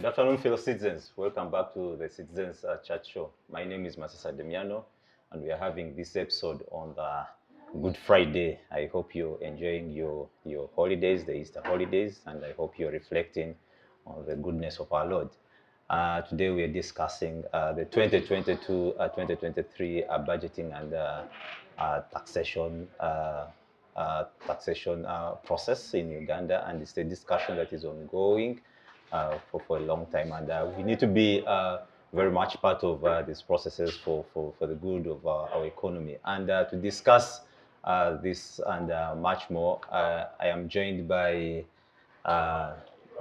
Good afternoon, fellow citizens. Welcome back to the Citizens Chat Show. My name is Masesa Demiano, and we are having this episode on the Good Friday. I hope you're enjoying your holidays, the Easter holidays, and I hope you're reflecting on the goodness of our Lord. Today we are discussing the 2022-2023 budgeting and taxation process in Uganda, and it's a discussion that is ongoing for a long time, and we need to be very much part of these processes for the good of our economy. And to discuss this and much more, I am joined by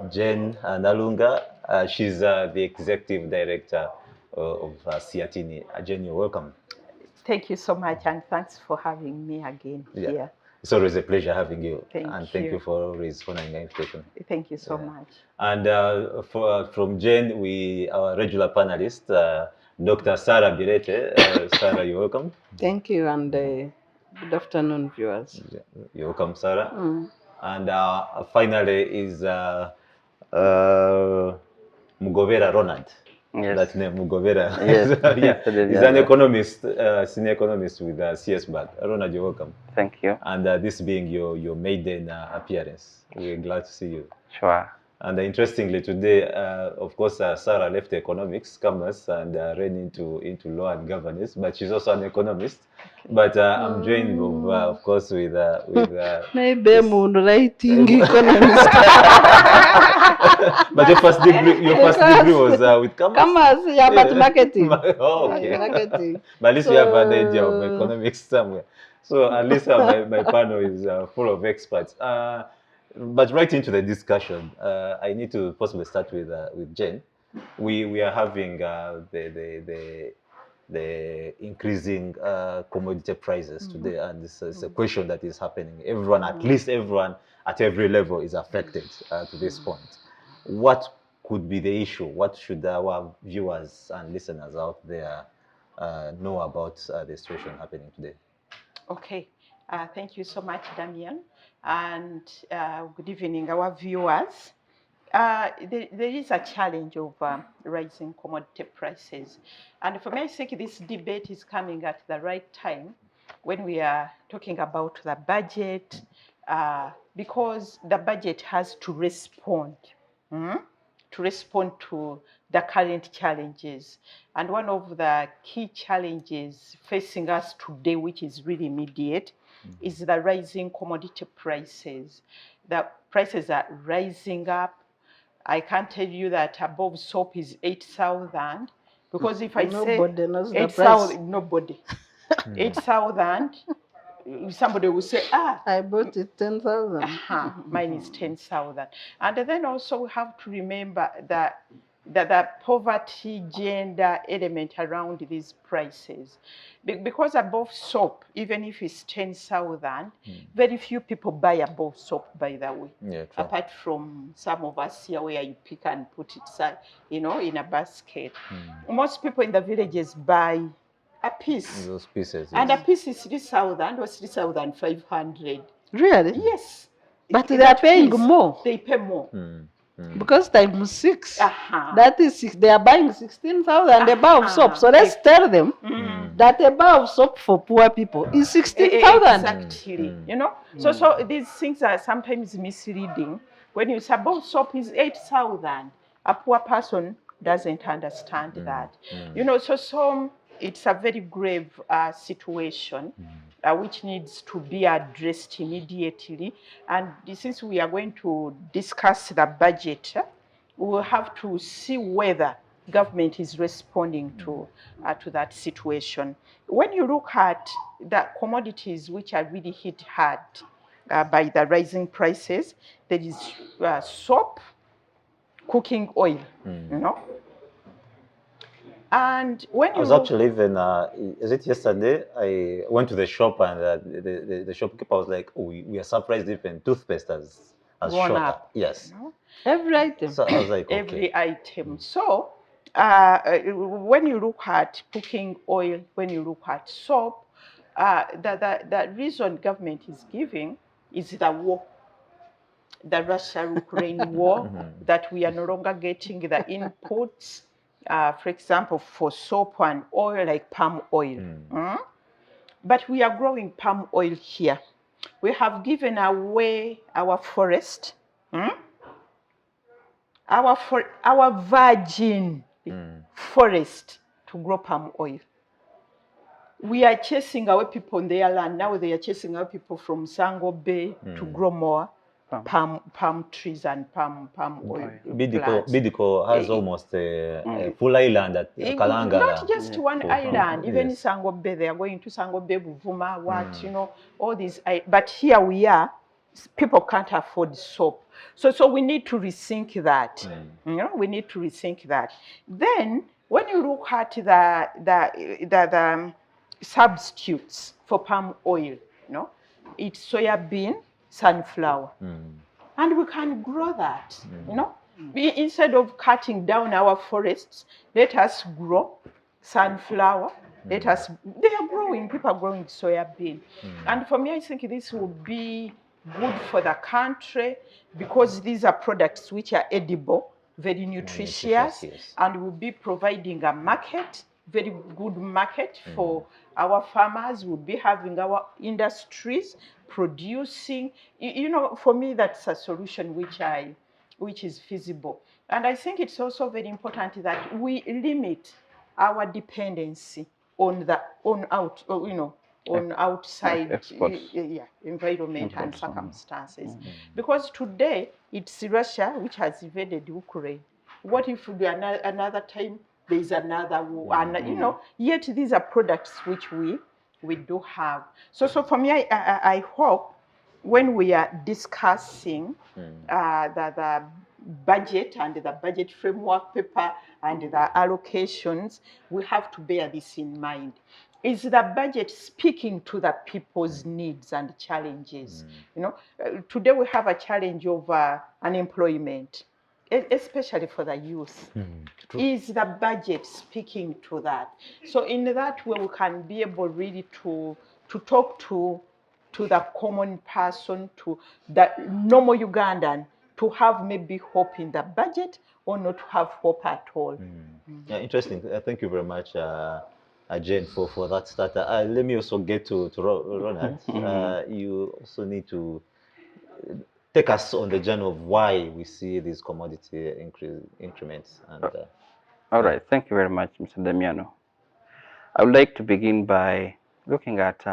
Jen Nalunga. She's the executive director of SEATINI. Jen, you're welcome. Thank you so much, and thanks for having me again here. It's always a pleasure having you. Thank you for always honoring the invitation. Thank you so much. And from Jen, our regular panelist, Dr. Sarah Bireete. Sarah, you're welcome. Thank you, and good afternoon, viewers. You're welcome, Sarah. And finally is Mugobera, Ronald. Yes. That name, Mugobera. Yes. He's an economist, senior economist with CSBAG. Ronald, you're welcome. Thank you. And this being your maiden appearance, we're glad to see you. Sure. And interestingly, today, of course, Sarah left economics, commerce, and ran into law and governance. But she's also an economist. But I'm joined, of course, with maybe writing economist. But your first degree was with commerce. Commerce, yeah, but marketing. Oh, okay. Marketing. But at least you have an idea of economics somewhere. So at least my panel is full of experts. But right into the discussion, I need to possibly start with Jen. We are having the increasing commodity prices today, and this is a question that is happening. At least everyone at every level is affected to this point. What could be the issue? What should our viewers and listeners out there know about the situation happening today? Okay. Thank you so much, Damian, and good evening, our viewers. There is a challenge of rising commodity prices, and for me, I think this debate is coming at the right time when we are talking about the budget, because the budget has to respond to the current challenges. And one of the key challenges facing us today, which is really immediate, is the rising commodity prices. The prices are rising up. I can't tell you that above soap is 8,000, because if I say 8,000, nobody. 8,000, somebody will say, I bought it 10,000. Mine is 10,000. And then also we have to remember that the poverty gender element around these prices. Because above soap, even if it's 10,000, very few people buy above soap, by the way. Yeah, apart from some of us here where you pick and put it, in a basket. Most people in the villages buy a piece. Those pieces. Yes. And a piece is 3,000 or 3,500. Really? Yes. But they are paying more. They pay more. Because times 6. That is 6. They are buying 16,000 a bar of soap. So let's tell them that a bar of soap for poor people is 16,000. Exactly. So these things are sometimes misleading. When you say bar soap is 8,000, a poor person doesn't understand that. So it's a very grave situation which needs to be addressed immediately. And since we are going to discuss the budget, we will have to see whether government is responding to that situation. When you look at the commodities which are really hit hard by the rising prices, there is soap, cooking oil, And when I was actually even, is it yesterday? I went to the shop, and the shopkeeper was like, "Oh, we are surprised even toothpaste has shot up." Yes. Every item. So I was like, okay. Every item. So when you look at cooking oil, when you look at soap, the reason government is giving is the war. the Russia-Ukraine war, that we are no longer getting the inputs, for example, for soap and oil, like palm oil. But we are growing palm oil here. We have given away our forest, our virgin forest to grow palm oil. We are chasing away people on their land. Now they are chasing away people from Sango Bay to grow more palm trees and palm oil plants. Bidiko has almost a full island at Kalanga. Not just one island, even Sango Bay, they are going to Sango Bay, Buvuma, you know, all these. But here we are, people can't afford soap. So we need to rethink that. You know, we need to rethink that. Then when you look at the substitutes for palm oil, you know, it's soya bean, sunflower. And we can grow that, you know. Instead of cutting down our forests, let us grow sunflower. They are growing, people are growing soya bean. And for me, I think this would be good for the country because these are products which are edible, very nutritious, and will be providing a market, very good market for our farmers. Would be having our industries producing. You know, for me, that's a solution which is feasible. And I think it's also very important that we limit our dependency on outside environment and circumstances. Because today it's Russia which has invaded Ukraine. What if another time there's another war? And you know, yet these are products which we do have. So for me, I hope when we are discussing the budget and the budget framework paper and the allocations, we have to bear this in mind. Is the budget speaking to the people's needs and challenges? You know, today we have a challenge of unemployment, especially for the youth. Is the budget speaking to that? So in that way, we can be able really to talk to the common person, to the normal Ugandan, to have maybe hope in the budget or not to have hope at all. Yeah, interesting. Thank you very much, Jane, for that starter. Let me also get to Ronald. You also need to take us on the journey of why we see these commodity increments. And, all right, thank you very much, Mr. Demiano. I would like to begin by looking at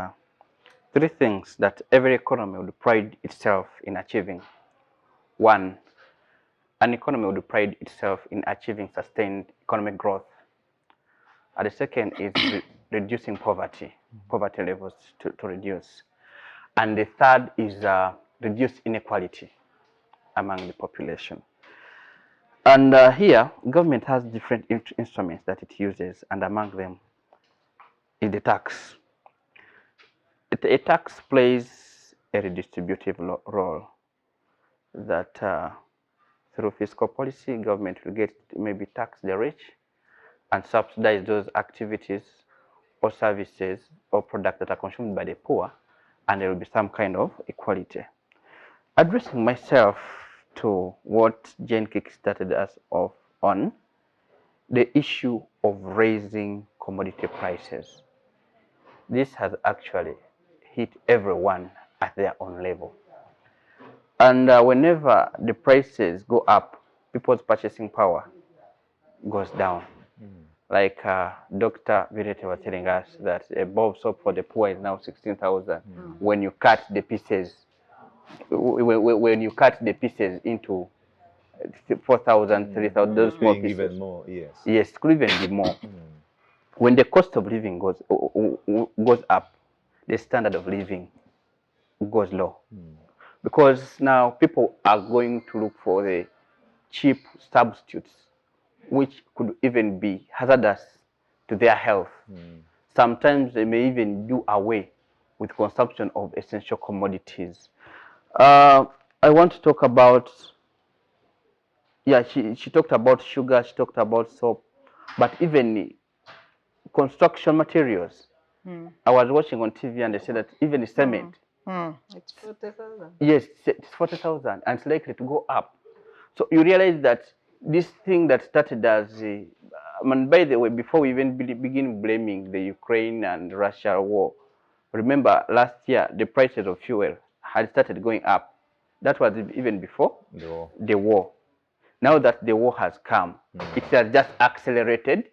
three things that every economy would pride itself in achieving. One, an economy would pride itself in achieving sustained economic growth. And the second is reducing poverty levels to reduce. And the third is reduce inequality among the population. And here, government has different instruments that it uses, and among them is the tax. A tax plays a redistributive role that through fiscal policy, government will get maybe tax the rich and subsidize those activities or services or products that are consumed by the poor, and there will be some kind of equality. Addressing myself to what Jane kick-started us off on, the issue of raising commodity prices. This has actually hit everyone at their own level. And whenever the prices go up, people's purchasing power goes down. Like Dr. Bireete was telling us that a bowl of soap for the poor is now 16,000. When you cut the pieces, when you cut the pieces into 4,000, 3,000, those small pieces. Even more, yes. Yes, it could even be more. When the cost of living goes up, the standard of living goes low. Because now people are going to look for the cheap substitutes, which could even be hazardous to their health. Sometimes they may even do away with consumption of essential commodities. I want to talk about, she talked about sugar, she talked about soap, but even construction materials. I was watching on TV and they said that even cement It's 40,000. Yes, it's 40,000 and it's likely to go up. So you realize that this thing that started as, by the way, before we even begin blaming the Ukraine and Russia war, remember last year the prices of fuel had started going up. That was even before the war. Now that the war has come, it has just accelerated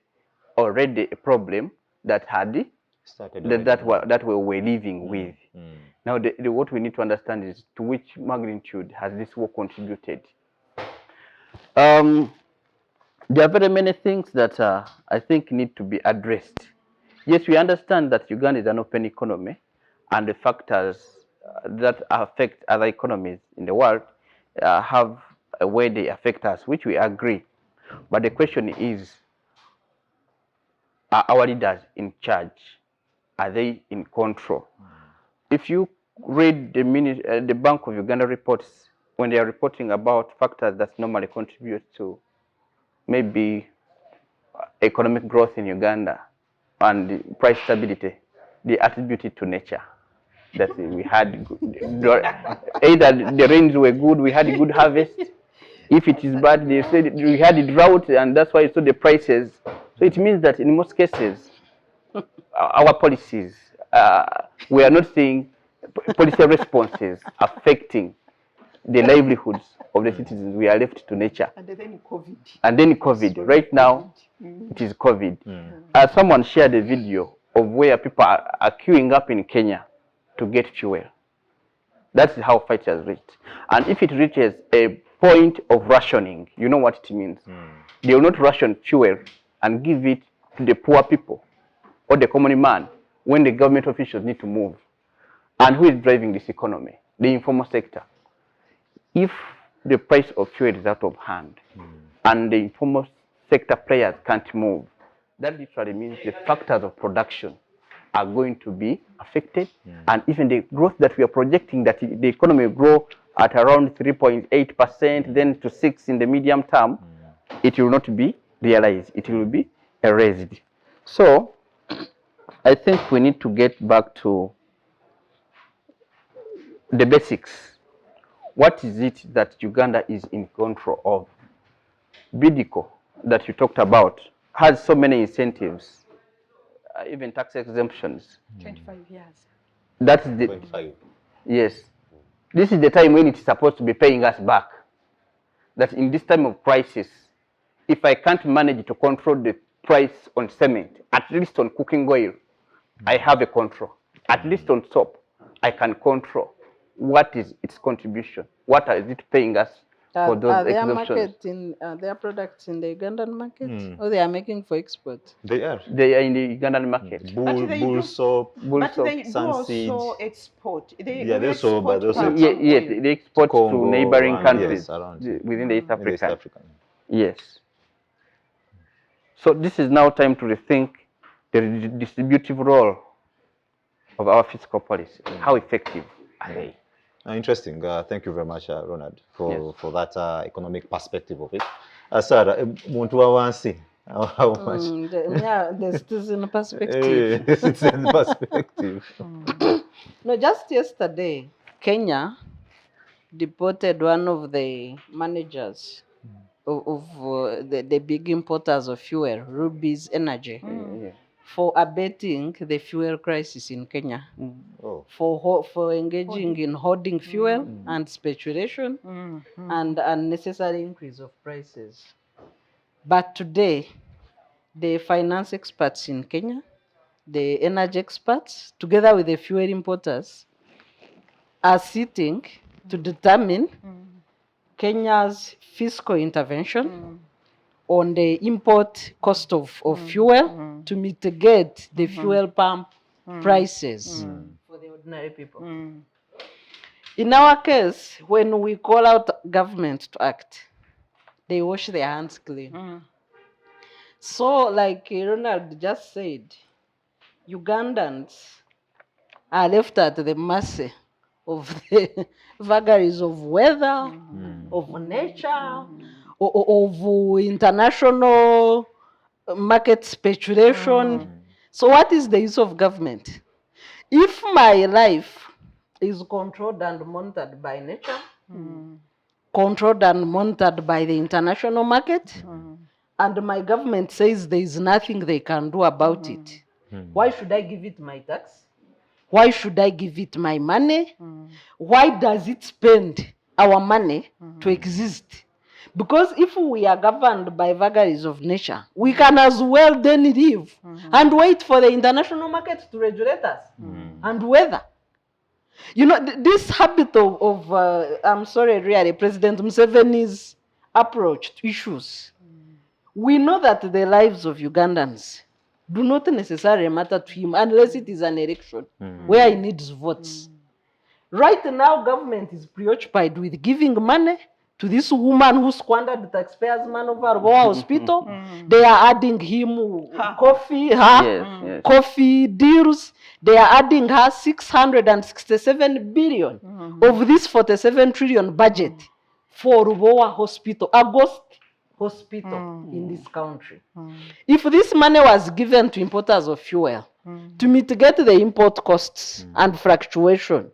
already a problem that had started that we were living with. Now, what we need to understand is to which magnitude has this war contributed. There are very many things that I think need to be addressed. Yes, we understand that Uganda is an open economy, and the factors that affect other economies in the world have a way they affect us, which we agree. But the question is, are our leaders in charge? Are they in control? If you read the Bank of Uganda reports, when they are reporting about factors that normally contribute to maybe economic growth in Uganda and price stability, they attribute it to nature. That we had either the rains were good, we had a good harvest. If it is bad, they said we had a drought, and that's why you saw the prices. So it means that in most cases, our policies, we are not seeing policy responses affecting the livelihoods of the citizens. We are left to nature. And then COVID. And then COVID. Right now, it is COVID. Someone shared a video of where people are queuing up in Kenya to get fuel. That's how fight has reached. And if it reaches a point of rationing, you know what it means. They will not ration fuel and give it to the poor people or the common man when the government officials need to move. And who is driving this economy? The informal sector. If the price of fuel is out of hand and the informal sector players can't move, that literally means the factors of production are going to be affected, and even the growth that we are projecting, that the economy will grow at around 3.8%, then to 6% in the medium term, it will not be realized. It will be erased. So I think we need to get back to the basics. What is it that Uganda is in control of? BIDICO that you talked about has so many incentives, even tax exemptions. 25 years. That's the 25. Yes. This is the time when it's supposed to be paying us back. That in this time of crisis, if I can't manage to control the price on cement, at least on cooking oil, I have a control. At least on soap, I can control what is its contribution. What is it paying us for those exemptions? Are their products in the Ugandan market, or they are making for export? They are. They are in the Ugandan market. Bull soap, Sunseed. Also export. They also, but also they export to Congo, neighboring countries around within the East Africa. Yes. So this is now time to rethink the distributive role of our fiscal policy. How effective are they? Interesting. Thank you very much, Ronald, for that economic perspective of it. Sarah, how much? The citizen perspective. The citizen perspective. No, just yesterday, Kenya deported one of the managers of the big importers of fuel, Ruby's Energy, for abating the fuel crisis in Kenya, for engaging in hoarding fuel and speculation and unnecessary increase of prices. But today, the finance experts in Kenya, the energy experts, together with the fuel importers, are sitting to determine Kenya's fiscal intervention on the import cost of fuel to mitigate the fuel pump prices for the ordinary people. In our case, when we call out government to act, they wash their hands clean. So, like Ronald just said, Ugandans are left at the mercy of the vagaries of weather, of nature, of international market speculation. So what is the use of government? If my life is controlled and monitored by nature, controlled and monitored by the international market, and my government says there is nothing they can do about it. Why should I give it my tax? Why should I give it my money? Why does it spend our money to exist? Because if we are governed by vagaries of nature, we can as well then live and wait for the international market to regulate us and weather. You know, this habit of I'm sorry, really, President Museveni's approach to issues. We know that the lives of Ugandans do not necessarily matter to him unless it is an election where he needs votes. Right now, government is preoccupied with giving money to this woman who squandered the taxpayers' money over Goa Hospital. They are adding him coffee, coffee deals. They are adding her 667 billion of this 47 trillion budget for Goa Hospital, August Hospital in this country. If this money was given to importers of fuel to mitigate the import costs and fluctuation,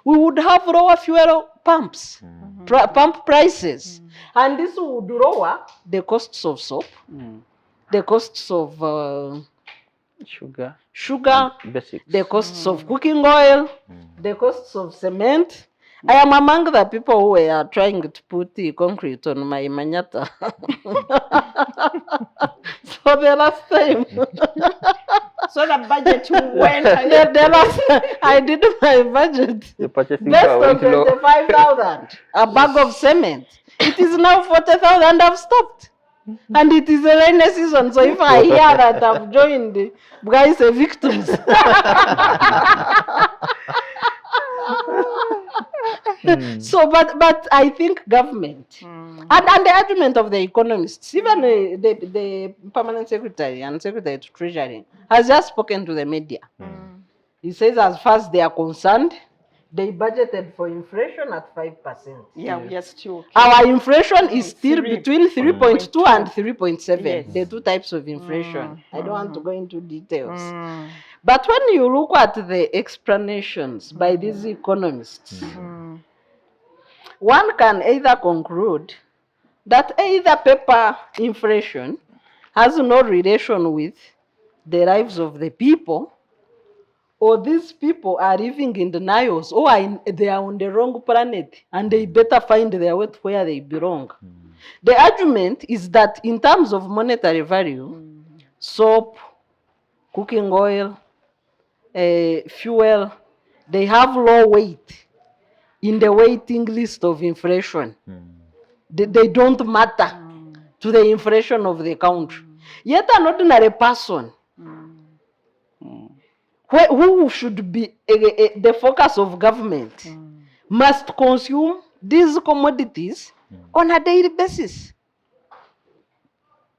we would have lower fuel pumps, pump prices. And this would lower the costs of soap, the costs of sugar, the costs of cooking oil, the costs of cement. I am among the people who were trying to put the concrete on my manyata. So the last time. So the budget went. The last I did my budget. Based on 25,000, a bag of cement. It is now 40,000. I've stopped. And it is a rainy season. So if I hear that I've joined the guys victims. So, but I think government and the argument of the economists, even the permanent secretary and secretary to treasury has just spoken to the media. He says, as far as they are concerned, they budgeted for inflation at 5%. Yeah, we are still. Our inflation is still between 3.2 and 3.7. The two types of inflation. I don't want to go into details. But when you look at the explanations by these economists, one can either conclude that either paper inflation has no relation with the lives of the people, or these people are living in denials, or they are on the wrong planet and they better find their way to where they belong. The argument is that in terms of monetary value, soap, cooking oil, fuel, they have low weight in the waiting list of inflation. They don't matter to the inflation of the country. Yet an ordinary person who should be the focus of government must consume these commodities on a daily basis.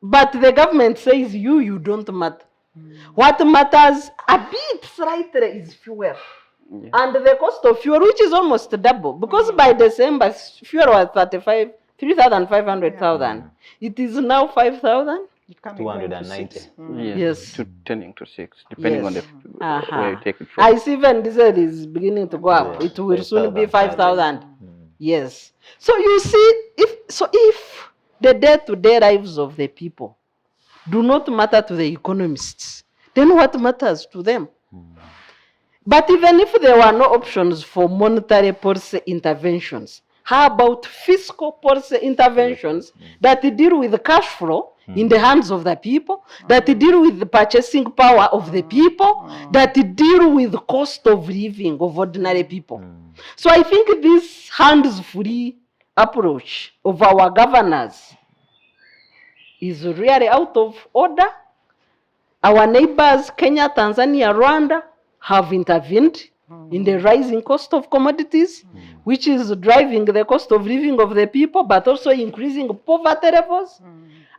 But the government says you don't matter. What matters a bit slightly is fuel. And the cost of fuel, which is almost double, because by December, fuel was 3,500,000. It is now 5,000. 290. Yes. To turning to 6, depending on the where you take it from. I see when diesel is beginning to go up. It will soon be 5,000. Yes. So you see, if the day-to-day lives of the people do not matter to the economists, then what matters to them? But even if there were no options for monetary policy interventions, how about fiscal policy interventions that deal with the cash flow in the hands of the people, that deal with the purchasing power of the people, that deal with the cost of living of ordinary people? So I think this hands-free approach of our governors is really out of order. Our neighbors, Kenya, Tanzania, Rwanda, have intervened in the rising cost of commodities, which is driving the cost of living of the people, but also increasing poverty levels.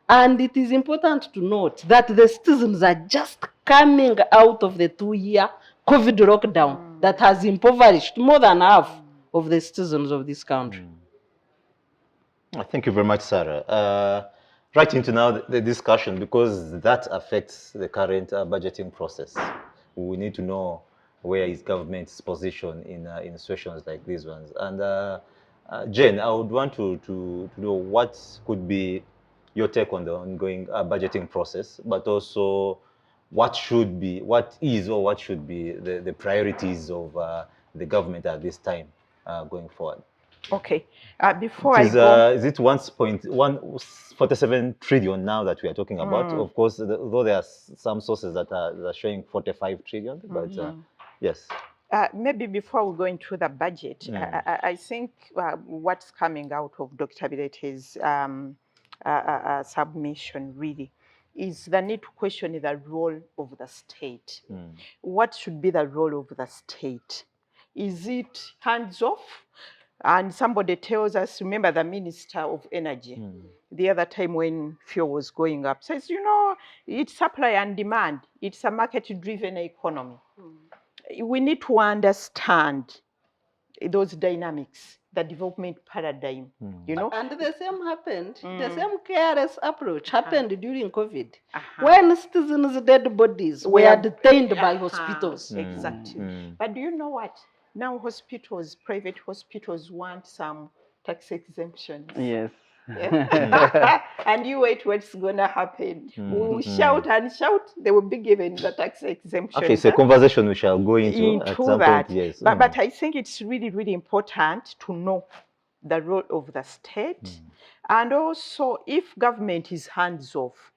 And it is important to note that the citizens are just coming out of the 2-year COVID lockdown that has impoverished more than half of the citizens of this country. Thank you very much, Sarah. Right into now the discussion, because that affects the current budgeting process. We need to know where is government's position in situations like these ones. And Jane, I would want to know what could be your take on the ongoing budgeting process, but also what should be the priorities of the government at this time going forward. Okay. Before I go, Is it 1.147 trillion now that we are talking about? Of course, though there are some sources that are showing 45 trillion, but yes. maybe before we go into the budget, I think what's coming out of Dr. Bireete's submission really is the need to question the role of the state. What should be the role of the state? Is it hands off? And somebody tells us, remember the Minister of Energy, the other time when fuel was going up, says, it's supply and demand. It's a market-driven economy. We need to understand those dynamics, the development paradigm, And the same happened, the same careless approach happened during COVID, when citizens' dead bodies were detained by hospitals. Exactly. But do you know what? Now hospitals, private hospitals want some tax exemptions. Yes. And you wait what's going to happen. We'll shout and shout, they will be given the tax exemption. Okay, it's a conversation we shall go into at some that. point, yes. But I think it's really, really important to know the role of the state. And also, if government is hands off,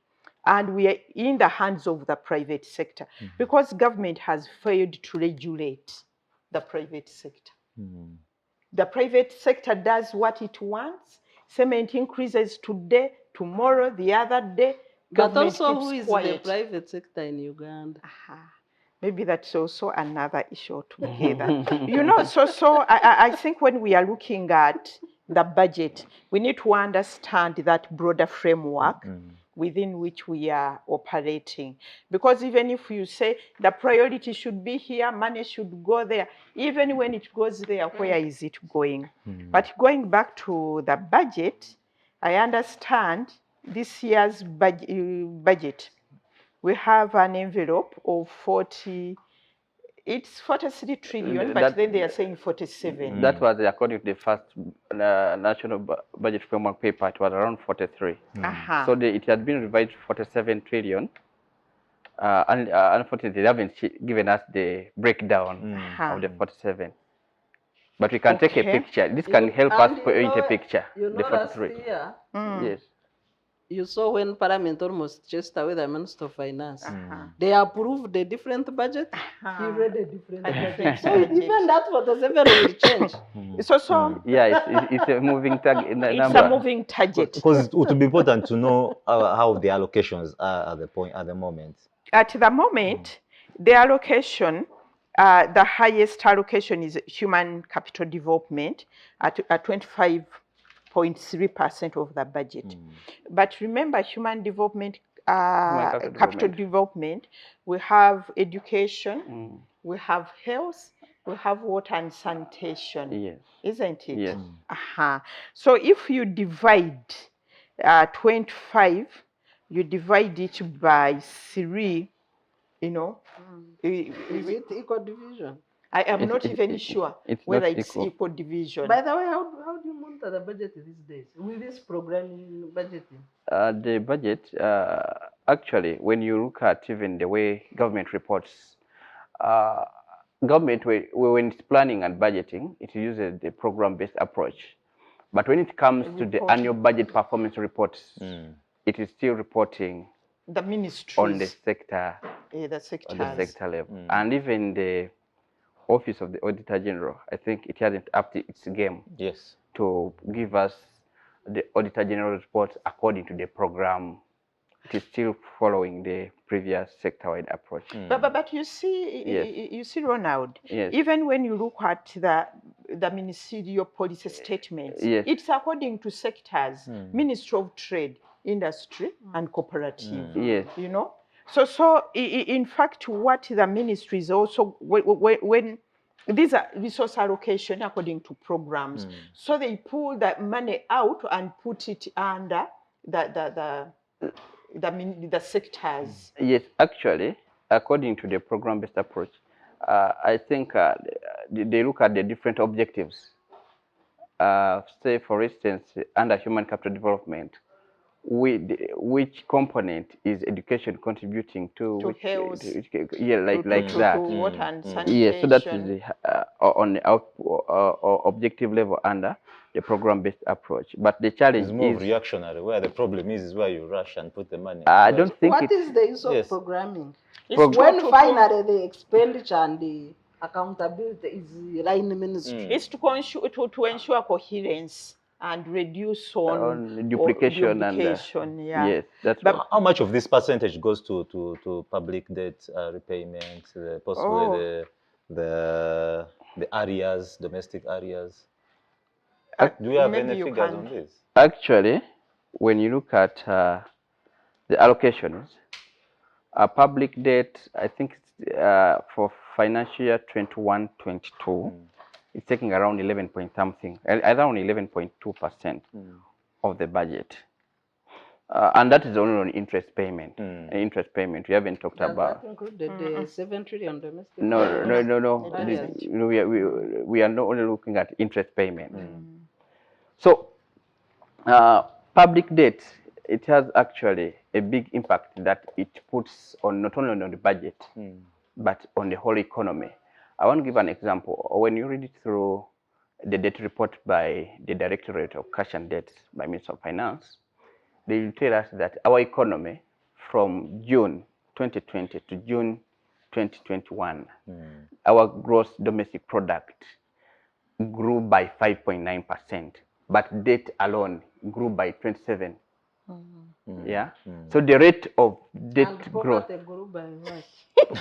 and we are in the hands of the private sector, because government has failed to regulate the private sector. The private sector does what it wants. Cement increases today, tomorrow, the other day. But also, who is the private sector in Uganda? Maybe that's also another issue altogether. So I think when we are looking at the budget, we need to understand that broader framework within which we are operating. Because even if you say the priority should be here, money should go there, even when it goes there, where is it going? But going back to the budget, I understand this year's budget, we have an envelope of 43 trillion, but then they are saying 47. That was according to the first national budget framework paper. It was around 43. So it had been revised to 47 trillion. And unfortunately, they haven't given us the breakdown of the 47. But we can take a picture. This can help us paint a picture. The 43. Yes. You saw when Parliament almost chased away the Minister of Finance. They approved a different budget. He read a different budget. So even that 47 will change. It's a moving target. It's a moving target. Because it would be important to know how the allocations are at the moment. At the moment, the allocation, the highest allocation is human capital development at 25.3% of the budget. But remember, human development, capital development, we have education, we have health, we have water and sanitation, isn't it? Yes. So if you divide 25, you divide it by 3, Is it equal division? I am not even sure whether it's equal division. By the way, how do you monitor the budget these days with this programming budgeting? The budget, actually, when you look at even the way government reports, government, when it's planning and budgeting, it uses the program-based approach. But when it comes to the annual budget performance reports, it is still reporting the ministries on the sector, on the sector level. And even the Office of the Auditor General, I think it hasn't upped its game to give us the Auditor General report according to the program. It is still following the previous sector-wide approach. But you see, Ronald, even when you look at the ministerial policy statements, it's according to sectors, Ministry of Trade, Industry, and Cooperative. So in fact, what the ministry is also, when these are resource allocation according to programs, so they pull that money out and put it under the sectors. Yes, actually, according to the program-based approach, I think they look at the different objectives. Say, for instance, under human capital development, which component is education contributing to? To health, yeah, like to that. water and Yeah, so that is sanitation. on the objective level under the program-based approach. But the challenge It's more is reactionary. Where the problem is where you rush and put the money. I don't think What is the use of Yes. programming? It's When to- finally the expenditure and the accountability is line ministry. It's to ensure coherence and reduce on duplication duplication, yeah. yes, that's But- what. How much of this percentage goes to public debt repayment, possibly the areas, domestic areas? Do you have maybe any you figures can- on this? Actually, when you look at the allocations, public debt, I think for financial year 21-22, it's taking around 11 point something, around 11.2% of the budget. And that is only on interest payment. Interest payment, we haven't talked Does about. that include the 7 trillion domestic? No. Areas. We are not only looking at interest payment. So, public debt, it has actually a big impact that it puts on not only on the budget, but on the whole economy. I want to give an example. When you read it through the debt report by the Directorate of Cash and Debt by Minister of Finance, they will tell us that our economy from June 2020 to June 2021, our gross domestic product grew by 5.9%, but debt alone grew by 27. Yeah. So the rate of debt And growth, poverty grew by what?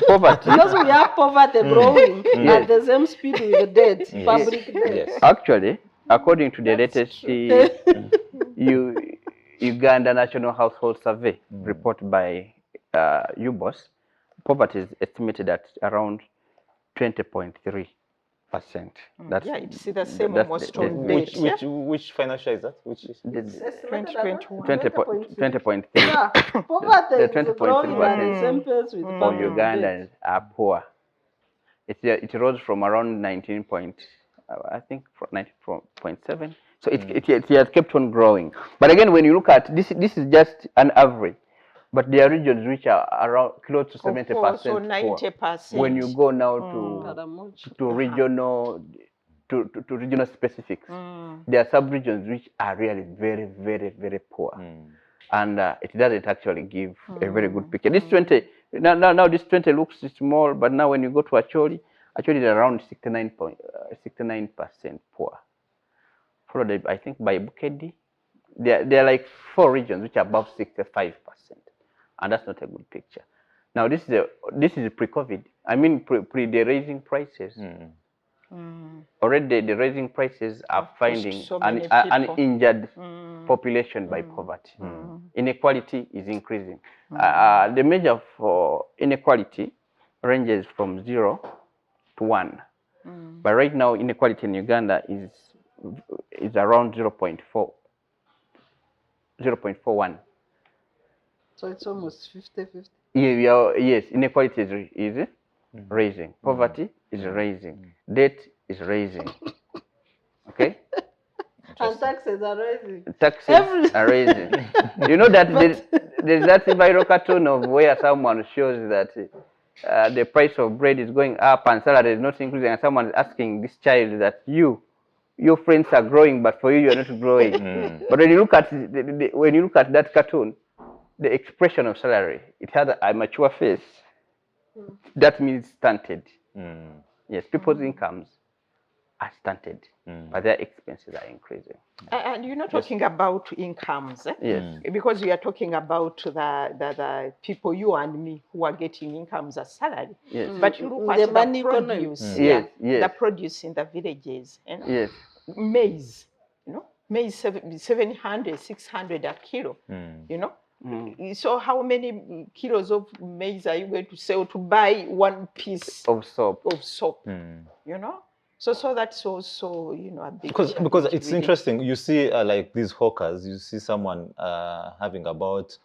poverty. Because we have poverty growing at the same speed with the debt, public debt. Yes. Actually, according to the That's latest true. Uganda National Household Survey report by UBOS, poverty is estimated at around 20.3%. That's Yeah, it's the same that's almost the- on the- debt. Which financial is that? Which is It's estimated 2021. at 20.3 Yeah, poverty The is 20.3% growing at the same pace with on public Ugandans debt. are poor. It rose from around 19 point, I think 19.7. So it has kept on growing. But again, when you look at this is just an average. But there are regions which are around close to 70% so poor. 90%. When you go now Karamochi. to regional to regional specifics, there are sub-regions which are really very, very, very poor. And it doesn't actually give a very good picture. This 20, now this 20 looks small, but now when you go to Acholi is around 69% poor. Followed, I think, by Bukedi. There are like 4 regions which are above 65%. And that's not a good picture. Now, this is pre-COVID. I mean, pre the raising prices. Already, the raising prices are finding so an many people. injured population by poverty. Inequality is increasing. The measure for inequality ranges from 0 to 1. But right now, inequality in Uganda is around 0.41. So it's almost 50-50. Yes, inequality is raising. Poverty is raising. Debt is raising. Okay? And taxes are rising. Taxes are raising. You know that there's that viral cartoon of where someone shows that the price of bread is going up and salary is not increasing, and someone is asking this child that your friends are growing, but for you are not growing. But when you look at when you look at that cartoon, the expression of salary, it has a mature face. That means stunted. Yes, people's incomes are stunted, but their expenses are increasing. And you're not talking about incomes, eh? Yes. Because we are talking about the people, you and me, who are getting incomes as salary. Yes. But you look at The the money economy. produce, Yes, yes. the produce in the villages, you know? Yes. Maize, maize 700, 600 a kilo, So how many kilos of maize are you going to sell to buy one piece Of soap. So that's also, a big Because challenge it's with it. interesting. You see, like these hawkers, you see someone having about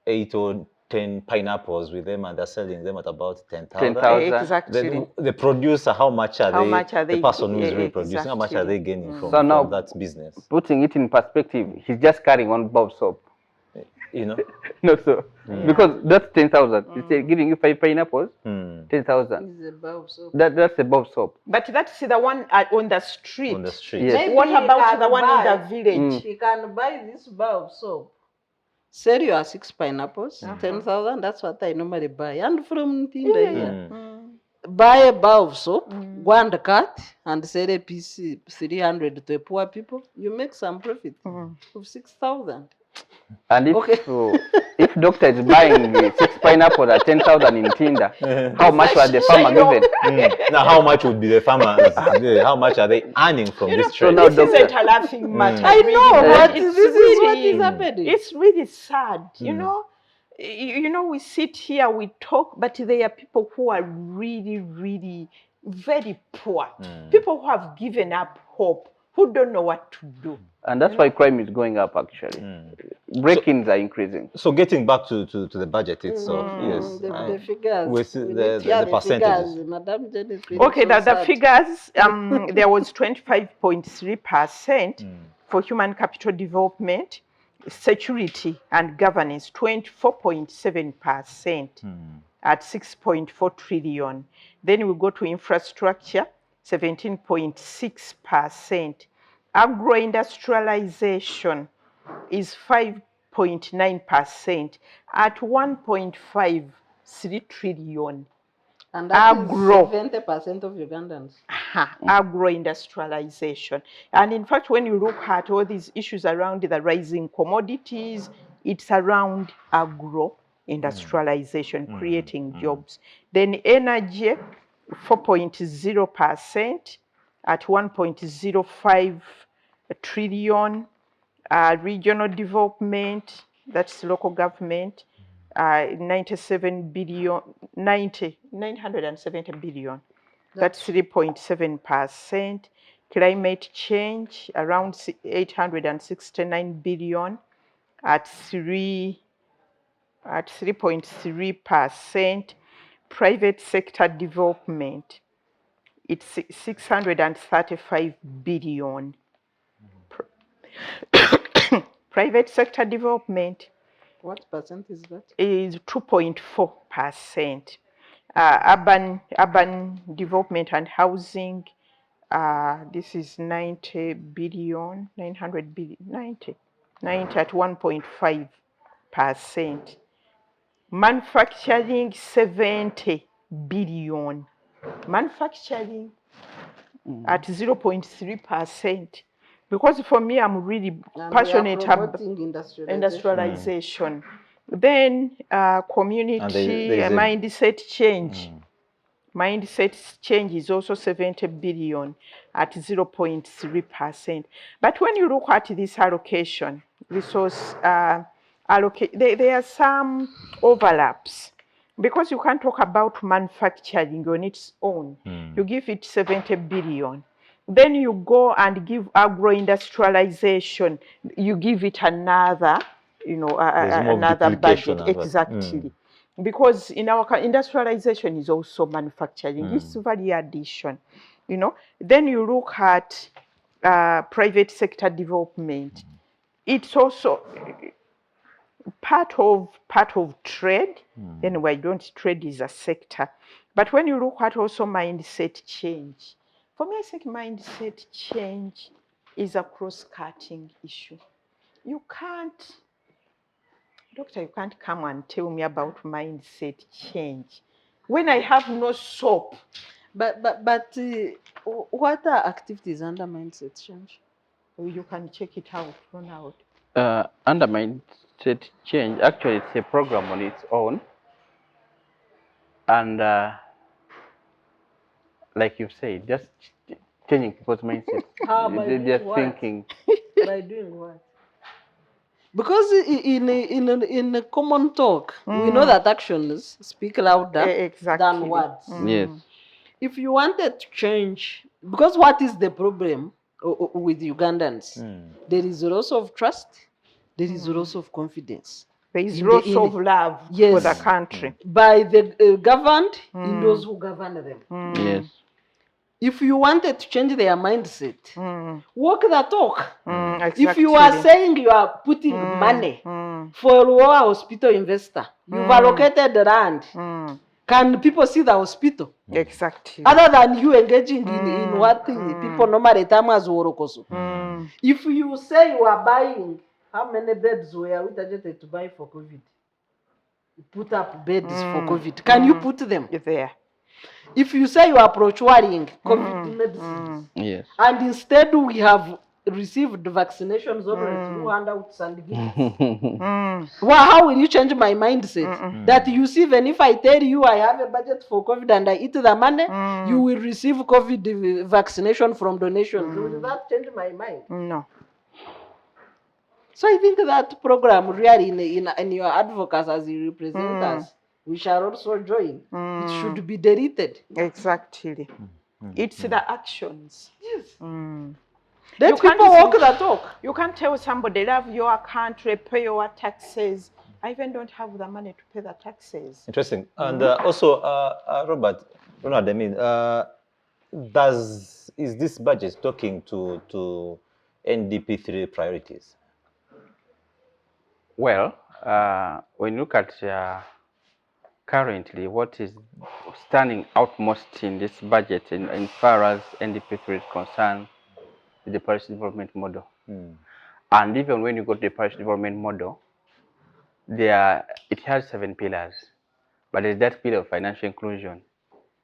8 or 10 pineapples with them and they're selling them at about 10,000. 10,000. Exactly. Then the producer, how much are they? the person who is reproducing, how much are Exactly. they gaining So from now, that business? Putting it in perspective, he's just carrying one bar of soap. You know? No, so because that's 10,000. Instead of giving you 5 pineapples, 10,000. Is a bar of soap. That's a bar of soap. But that's the one on the street. On the street. Yes. Maybe What he about can the one in the buy- village? You can buy this bar of soap. Sell your 6 pineapples, 10,000. That's what I normally buy. And from Tinder here, buy a bar of soap, go and cut, and sell a piece 300 to poor people. You make some profit of 6,000. And if Okay. if doctor is buying 6 pineapples at 10,000 in Tinder, how much was the farmer given? Now, how much would be the farmers? How much are they earning from this trade? now This isn't a laughing matter. I know, really, but it's this is what really- is happening. It's really sad, you know. You know, we sit here, we talk, but there are people who are really, really very poor. People who have given up hope, who don't know what to do. And that's why crime is going up, actually. Break-ins are increasing. So getting back to the budget itself, yes. The figures. we see We the need to hear percentages. figures, Madam Jennifer. Okay, So the sad. figures, there was 25.3% for human capital development, security and governance, 24.7% at 6.4 trillion. Then we go to infrastructure, 17.6%. Agro-industrialization is 5.9% at 1.53 trillion. And that Agro. is 70% of Ugandans. Agro-industrialization. And in fact, when you look at all these issues around the rising commodities, it's around agro-industrialization, creating jobs. Then energy, 4.0% at 1.05 trillion. Regional development, that's local government, 970 billion. That's 3.7%. Climate change, around 869 billion at 3.3%. Private sector development, it's 635 billion. Private sector development What percent is that? is 2.4%. Urban development and housing, this is 90 billion, 900 billion, 90 at 1.5%. Manufacturing, 70 billion. Manufacturing at 0.3%. Because for me, I'm really And we are passionate about promoting industrialization. Then community And there is a- mindset change. Mindset change is also 70 billion at 0.3%. But when you look at this allocation, resource there are some overlaps. Because you can't talk about manufacturing on its own. You give it 70 billion. Then you go and give agro-industrialization. You give it another, another duplication budget. of it. Exactly. Because in our industrialization is also manufacturing. It's value addition, Then you look at private sector development. It's also part of trade. Anyway, don't trade is a sector. But when you look at also mindset change, for me, I think mindset change is a cross-cutting issue. You can't come and tell me about mindset change when I have no soap. But what are activities under mindset change? You can check it out, Ronald. Under mindset change, actually, it's a program on its own. And like you said, just changing people's mindset. They're thinking. By doing what? Because in a common talk, we know that actions speak louder Exactly. than words. Yes. If you wanted to change, because what is the problem with Ugandans? There is a loss of trust, there is a loss of confidence. There is in the- loss of love for Yes. the country. by the governed in those who govern them. Yes. If you wanted to change their mindset, walk the talk. If you are Exactly. saying you are putting money for a hospital investor, you've allocated the land. Can people see the hospital? Exactly. Other than you engaging in what people normally term as worokoso. If you say you are buying, how many beds were we targeted to buy for COVID? Put up beds for COVID. Can you put them? There. If you say you are procuring COVID medicines, Yes. and instead we have received vaccinations already through handouts and gifts, well, how will you change my mindset? That you see, even if I tell you I have a budget for COVID and I eat the money, you will receive COVID vaccination from donations. Will that change my mind? No. So I think that program really in your advocates as you represent us, we shall also join. It should be deleted. Exactly. It's the actions. Yes. You Let can't people walk say- the talk. You can't tell somebody, love your country, pay your taxes. I even don't have the money to pay the taxes. Interesting. And also, Ronald, I mean, is this budget talking to NDP3 priorities? Well, when you look at currently what is standing out most in this budget in far as NDP3 is concerned, is the Parish development model. And even when you go to the Parish development model, it has 7 pillars, but it's that pillar of financial inclusion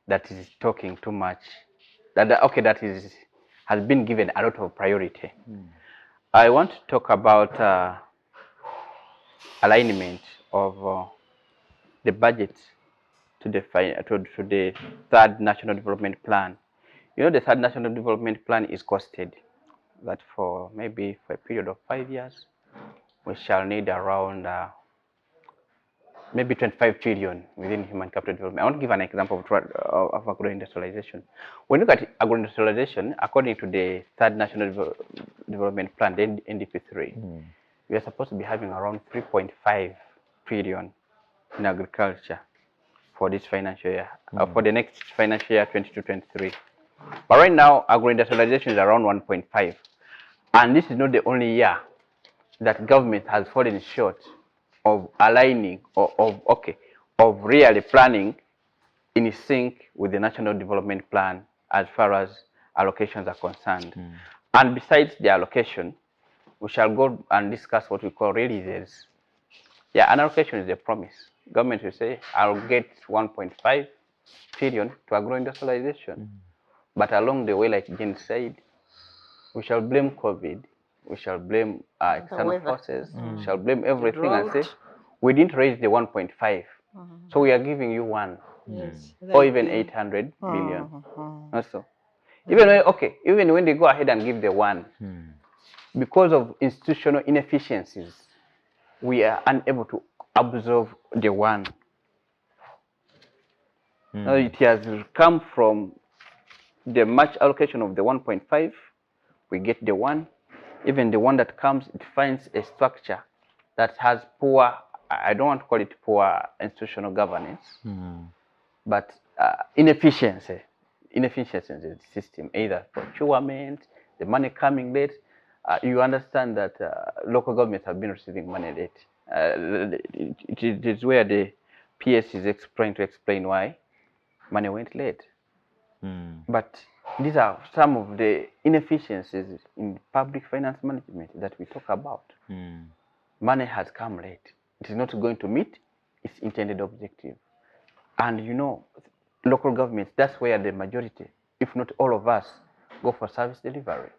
that is talking too much. That has been given a lot of priority. I want to talk about alignment of the budget to the third national development plan. You know, the third national development plan is costed that for maybe for a period of 5 years, we shall need around maybe 25 trillion within human capital development. I want to give an example of agro-industrialization. When you look at agro-industrialization, according to the third national development plan, the NDP3, we are supposed to be having around 3.5 trillion in agriculture for this financial year, for the next financial year 22-23. But right now, agro-industrialization is around 1.5. And this is not the only year that government has fallen short of aligning or of really planning in sync with the national development plan as far as allocations are concerned. And besides the allocation, we shall go and discuss what we call releases. Yeah, an allocation is a promise. Government will say, I'll get 1.5 trillion to agro-industrialization. But along the way, like Jen said, we shall blame COVID, we shall blame external forces, we shall blame everything and say, we didn't raise the 1.5, so we are giving you 1, or even 800 million. Also, even when they go ahead and give the 1, because of institutional inefficiencies, we are unable to absorb the 1. Now it has come from the match allocation of the 1.5, we get the 1. Even the one that comes, it finds a structure that has poor, I don't want to call it poor institutional governance, but inefficiency in the system, either procurement, the money coming late. You understand that local governments have been receiving money late. It is where the PS is trying to explain why money went late. But these are some of the inefficiencies in public finance management that we talk about. Money has come late. It is not going to meet its intended objective. And you know, local governments, that's where the majority, if not all of us, go for service delivery.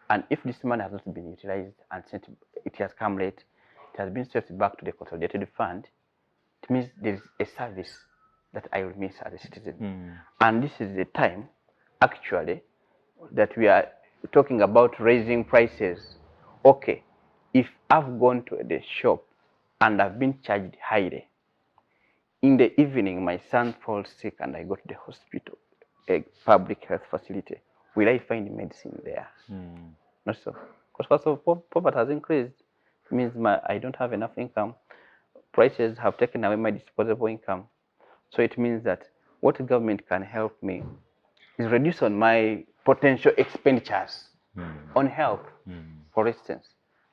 And if this money has not been utilized and sent, it has come late, it has been sent back to the consolidated fund, it means there is a service that I will miss as a citizen. And this is the time, actually, that we are talking about raising prices. Okay, if I've gone to the shop and I've been charged highly, in the evening my son falls sick and I go to the hospital, a public health facility, will I find medicine there? Not so. Because cost of poverty has increased. It means I don't have enough income. prices have taken away my disposable income. So it means that what the government can help me is reduce on my potential expenditures on health, for instance,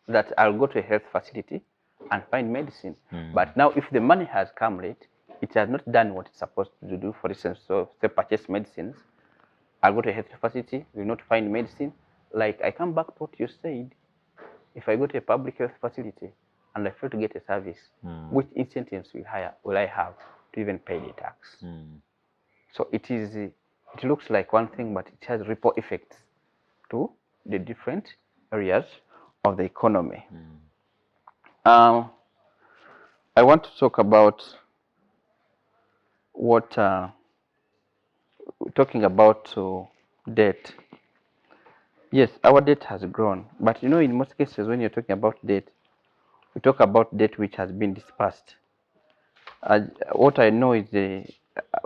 that I'll go to a health facility and find medicine. But now if the money has come late, it has not done what it's supposed to do, for instance, so say purchase medicines, I'll go to a health facility, will not find medicine. Like I come back to what you said, if I go to a public health facility and I fail to get a service, which incentives will I have to even pay the tax? So it looks like one thing, but it has ripple effects to the different areas of the economy. I want to talk about what talking about debt. Yes, our debt has grown, but in most cases when you're talking about debt, we talk about debt which has been dispersed. What I know is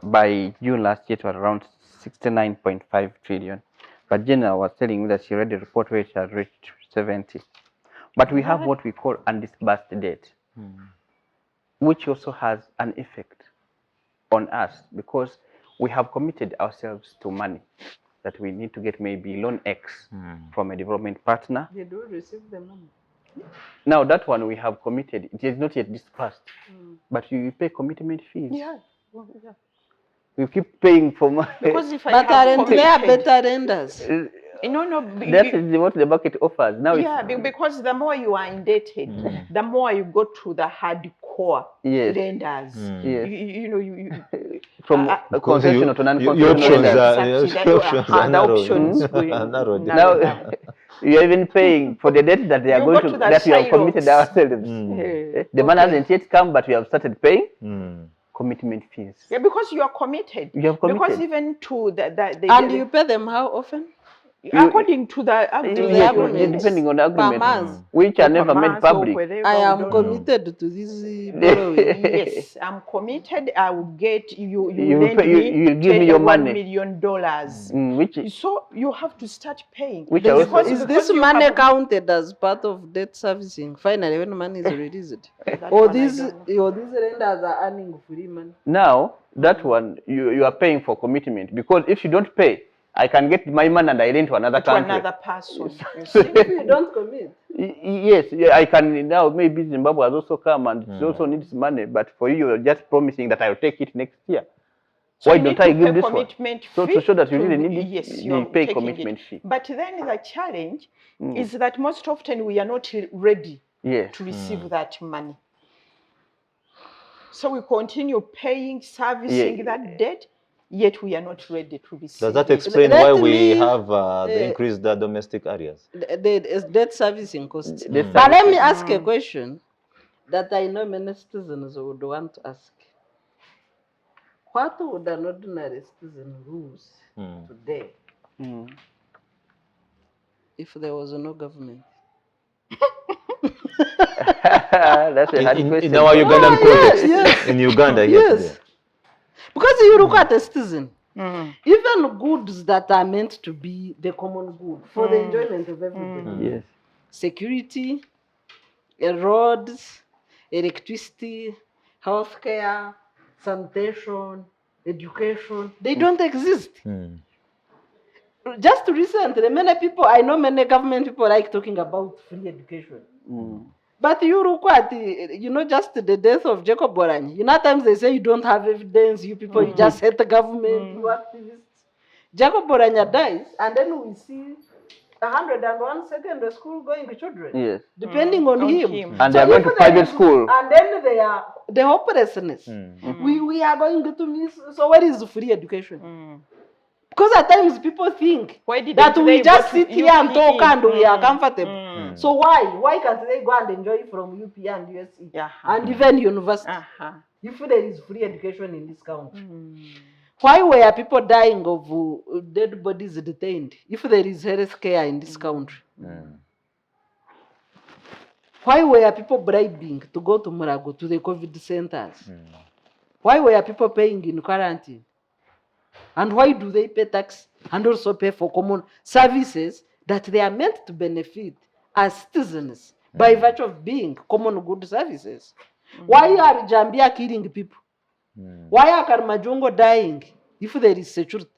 by June last year it was around 69.5 trillion. But Jenna was telling me that she read a report where it has reached 70. But we have what we call undisbursed debt, which also has an effect on us because we have committed ourselves to money that we need to get maybe loan X from a development partner. They do receive the money. Now that one we have committed, it is not yet dispersed, but you pay commitment fees. Yeah. Well, yeah. You keep paying for money. Because if But aren't there better lenders? No, that is what the market offers. Now because the more you are indebted, the more you go to the hardcore lenders. Yes. You from concessional to non-concessional options. Now you're even paying for the debt that they are going to that we have committed ourselves. The money hasn't yet come, but we have started paying commitment fees. Yeah, because you are committed. You have committed. Because even to and you pay them how often? According to the agreement, depending on the agreement, per month, which are never made public. I am committed to this borrowing. Yes, I'm committed. I will get you. You give me your money. $1 million. Which so you have to start paying. Is this money counted as part of debt servicing? Finally, when money is released, or these lenders are earning free money. Now that one you are paying for commitment, because if you don't pay, I can get my money and I lend to another country. To another person. If you don't commit. Yes, I can now. Maybe Zimbabwe has also come and it also needs money, but for you, you're just promising that I'll take it next year. So why don't I give this one? So to show that you really need yes, you pay commitment fee. But then the challenge is that most often we are not ready to receive that money. So we continue paying, servicing that debt. Yet we are not ready to receive. Does that explain why we have the increased domestic areas? The debt servicing costs. But let me ask a question that I know many citizens would want to ask. What would an ordinary citizen lose today if there was no government? That's a hard question. In our Ugandan context, in Uganda, yes. Because you look at a citizen, even goods that are meant to be the common good for the enjoyment of everybody, security, roads, electricity, healthcare, sanitation, education, they don't exist. Just recently, I know many government people like talking about free education. But you look at, just the death of Jacob Boranyi. Times they say you don't have evidence, you people, you just hate the government, you activists. Jacob Boranyi dies, and then we see 101 secondary school going children, depending on him. And they are going to private school. And then they are the hopelessness. We are going to miss. So what is free education? Because at times people think that we just sit here and talk and we are comfortable. So why can't they go and enjoy from UP and USC and even university if there is free education in this country? Why were people dying of dead bodies detained if there is health care in this country? Why were people bribing to go to Murago, to the COVID centers? Why were people paying in quarantine? And why do they pay tax and also pay for common services that they are meant to benefit as citizens by virtue of being common good services? Why are Jambia killing people? Why are Karmajongo dying if there is security?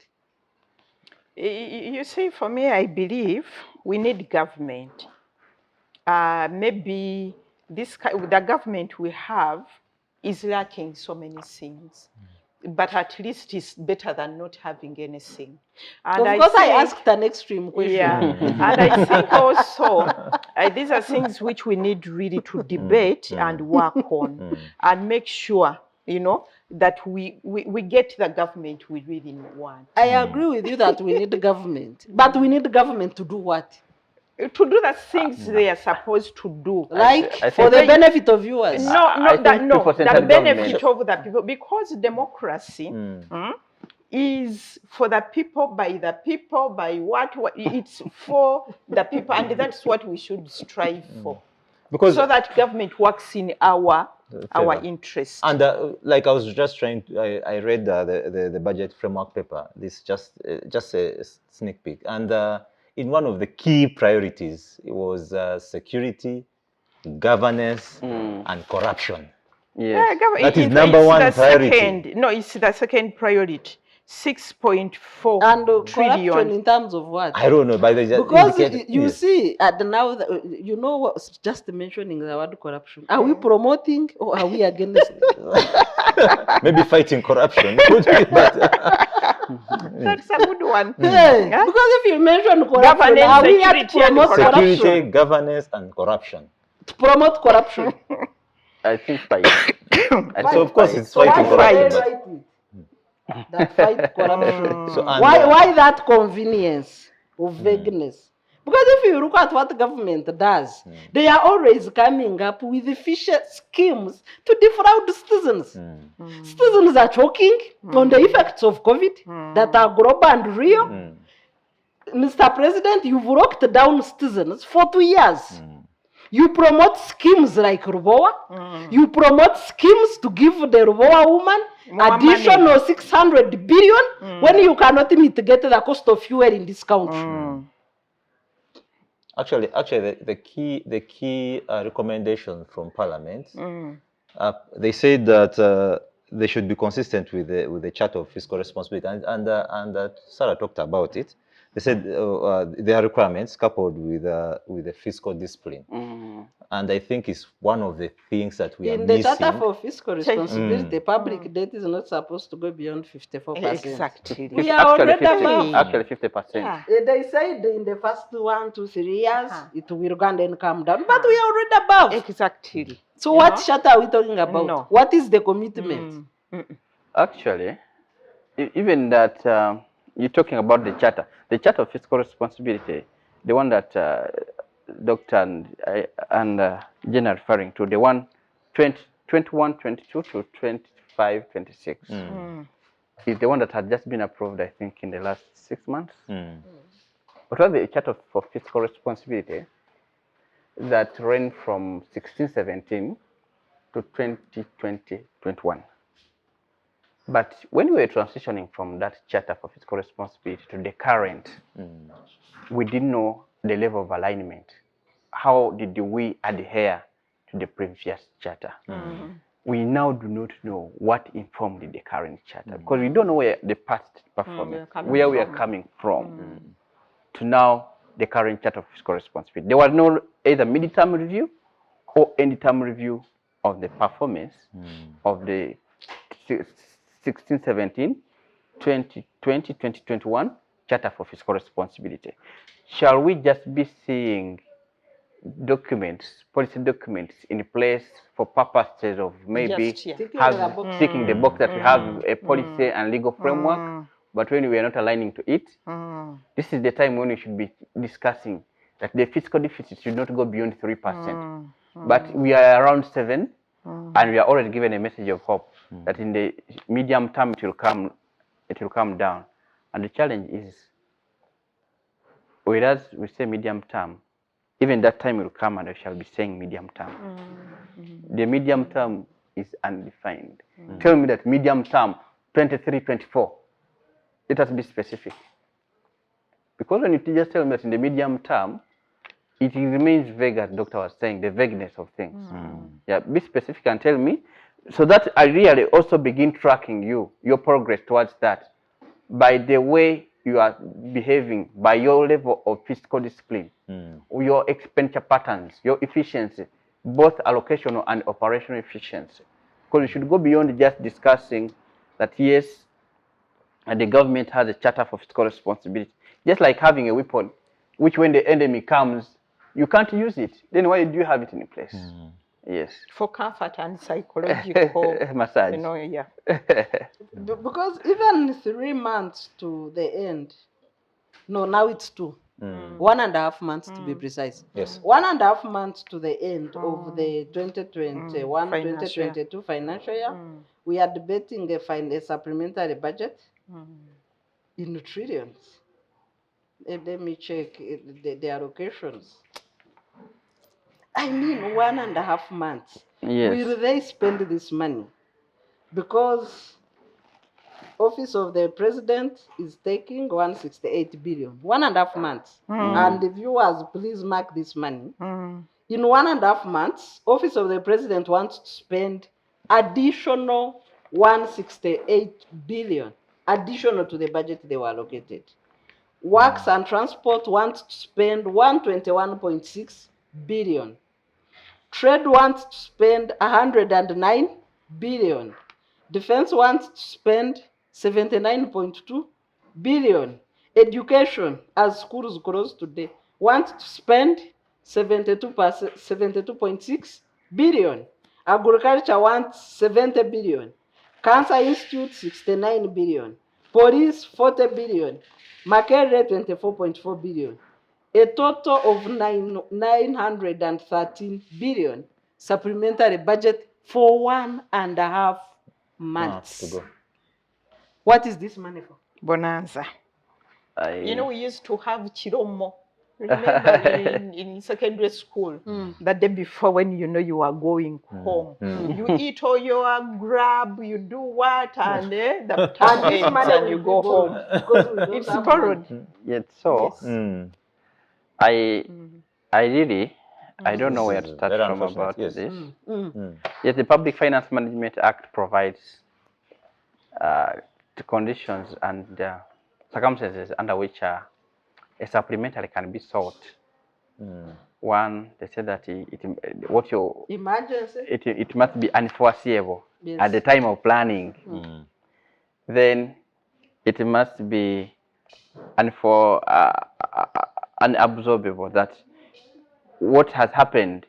You see, for me, I believe we need government. Maybe the government we have is lacking so many things, but at least it's better than not having anything. And of course, I asked an extreme question. Yeah, and I think also these are things which we need really to debate and work on and make sure, that we get the government we really want. I agree with you that we need government, but we need government to do what? To do the things they are supposed to do. Like for the benefit of viewers. The benefit of the people, because democracy is for the people, by what it's for the people, and that's what we should strive for. Because so that government works in our interest. And like I was just trying to, I read the budget framework paper. This just a sneak peek, and in one of the key priorities, it was security, governance, and corruption. Yes. That is number one priority. It's the second priority. 6.4 and trillion. Corruption in terms of what? I don't know, because you see, now you know what's just mentioning the word corruption. Are we promoting or are we against it? Maybe fighting corruption could be, but that's a good one. Because if you mention corruption, are we here to promote corruption? Security, governance, and corruption. To promote corruption. I think fight. So of course it's fighting corruption. That fight corruption. Why that convenience of vagueness? Because if you look at what the government does, they are always coming up with fishy schemes to defraud citizens. Citizens are choking on the effects of COVID that are global and real. Mr. President, you've locked down citizens for 2 years. You promote schemes like Ruboa. You promote schemes to give the Ruboa woman additional 600 billion when you cannot mitigate the cost of fuel in this country. Actually, the key recommendation from Parliament, they said that they should be consistent with the Charter of Fiscal Responsibility, and Sarah talked about it. They said there are requirements coupled with the fiscal discipline, and I think it's one of the things that we are missing. In the Charter for Fiscal Responsibility, public debt is not supposed to go beyond 54%. Exactly. We are already above. Actually, 50%. Yeah. They said in the first 1 to 3 years it will go and then come down, but we are already above. Exactly. So what charter are we talking about? No. What is the commitment? Actually, even that you're talking about the Charter of Fiscal Responsibility, the one that Dr. and Jen are referring to, the one 21, 22 to 25, 26, is the one that had just been approved, I think, in the last 6 months. But what the Charter for Fiscal Responsibility that ran from 1617 to 2020-21. But when we were transitioning from that Charter for Fiscal Responsibility to the current, we didn't know the level of alignment. How did we adhere to the previous charter? We now do not know what informed the current charter, because we don't know where the past performance, where we are coming from, to now the current Charter of Fiscal Responsibility. There was no either mid-term review or end-term review of the performance of the 1617, 2020, 2021 Charter for Fiscal Responsibility. Shall we just be seeing documents, policy documents in place for purposes of maybe ticking the box that we have a policy and legal framework, but when we are not aligning to it, this is the time when we should be discussing that the fiscal deficit should not go beyond 3%. But we are around 7%, and we are already given a message of hope that in the medium term it will come down. And the challenge is, whereas we say medium term, even that time will come and we shall be saying medium term. The medium term is undefined. Tell me that medium term, 23, 24. Let us be specific. Because when you just tell me that in the medium term, it remains vague, as the doctor was saying, the vagueness of things. Yeah, be specific and tell me, so that I really also begin tracking your progress towards that, by the way you are behaving, by your level of fiscal discipline, your expenditure patterns, your efficiency, both allocational and operational efficiency. Because you should go beyond just discussing that, yes, and the government has a charter for fiscal responsibility. Just like having a weapon, which when the enemy comes, you can't use it. Then why do you have it in place? Yes. For comfort and psychological massage. You know, yeah. Because even 3 months to the end, no, now it's 2. 1.5 months to be precise. Yes. 1.5 months to the end of the 2021-2022 financial year. We are debating a supplementary budget in trillions. Let me check the allocations. I mean, 1.5 months. Yes. Will they spend this money? Because Office of the President is taking 168 billion, 1.5 months. And the viewers, please mark this money. In 1.5 months, Office of the President wants to spend additional 168 billion, additional to the budget they were allocated. Works and Transport wants to spend 121.6 billion. Trade wants to spend 109 billion. Defense wants to spend 79.2 billion. Education, as schools close today, wants to spend 72.6 billion. Agriculture wants 70 billion. Cancer Institute, 69 billion. Police, 40 billion. Makerere, 24.4 billion. A total of 913 billion supplementary budget for 1.5 months. To go. What is this money for? Bonanza. You know, we used to have chiromo. Remember in secondary school, the day before when you know you are going home. You eat all your grub, you do what, and the time ends and you go home. It's borrowed. Yet so, Mm. I really, I don't know This where is to start very from unfortunate, about yes. this. Yet the Public Finance Management Act provides the conditions and circumstances under which a supplementary can be sought. One, they say that Emergency. it must be unforeseeable Yes. at the time of planning. Then it must be unabsorbable, that what has happened,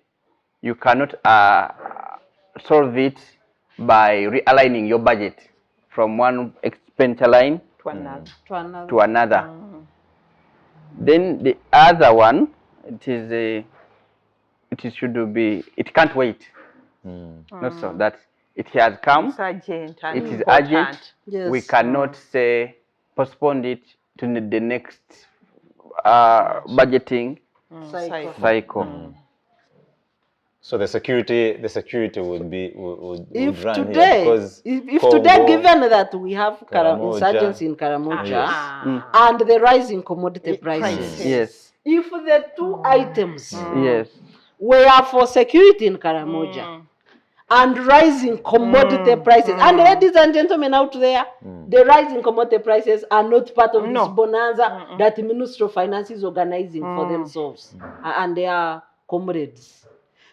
you cannot solve it by realigning your budget from one expenditure line To another. To another. Then the other one, it can't wait. Not so that it has come, It's urgent and it is important. urgent. Yes. We cannot say postpone it to the next budgeting cycle. So the security would If run today, here because if Congo, today, given that we have Karamoja. insurgency in Karamoja Ah. and the rising commodity prices, Prices. Yes. if the 2 items Yes. were for security in Karamoja and rising commodity prices, and ladies and gentlemen out there, the rising commodity prices are not part of this bonanza that the Ministry of Finance is organizing for themselves and their comrades.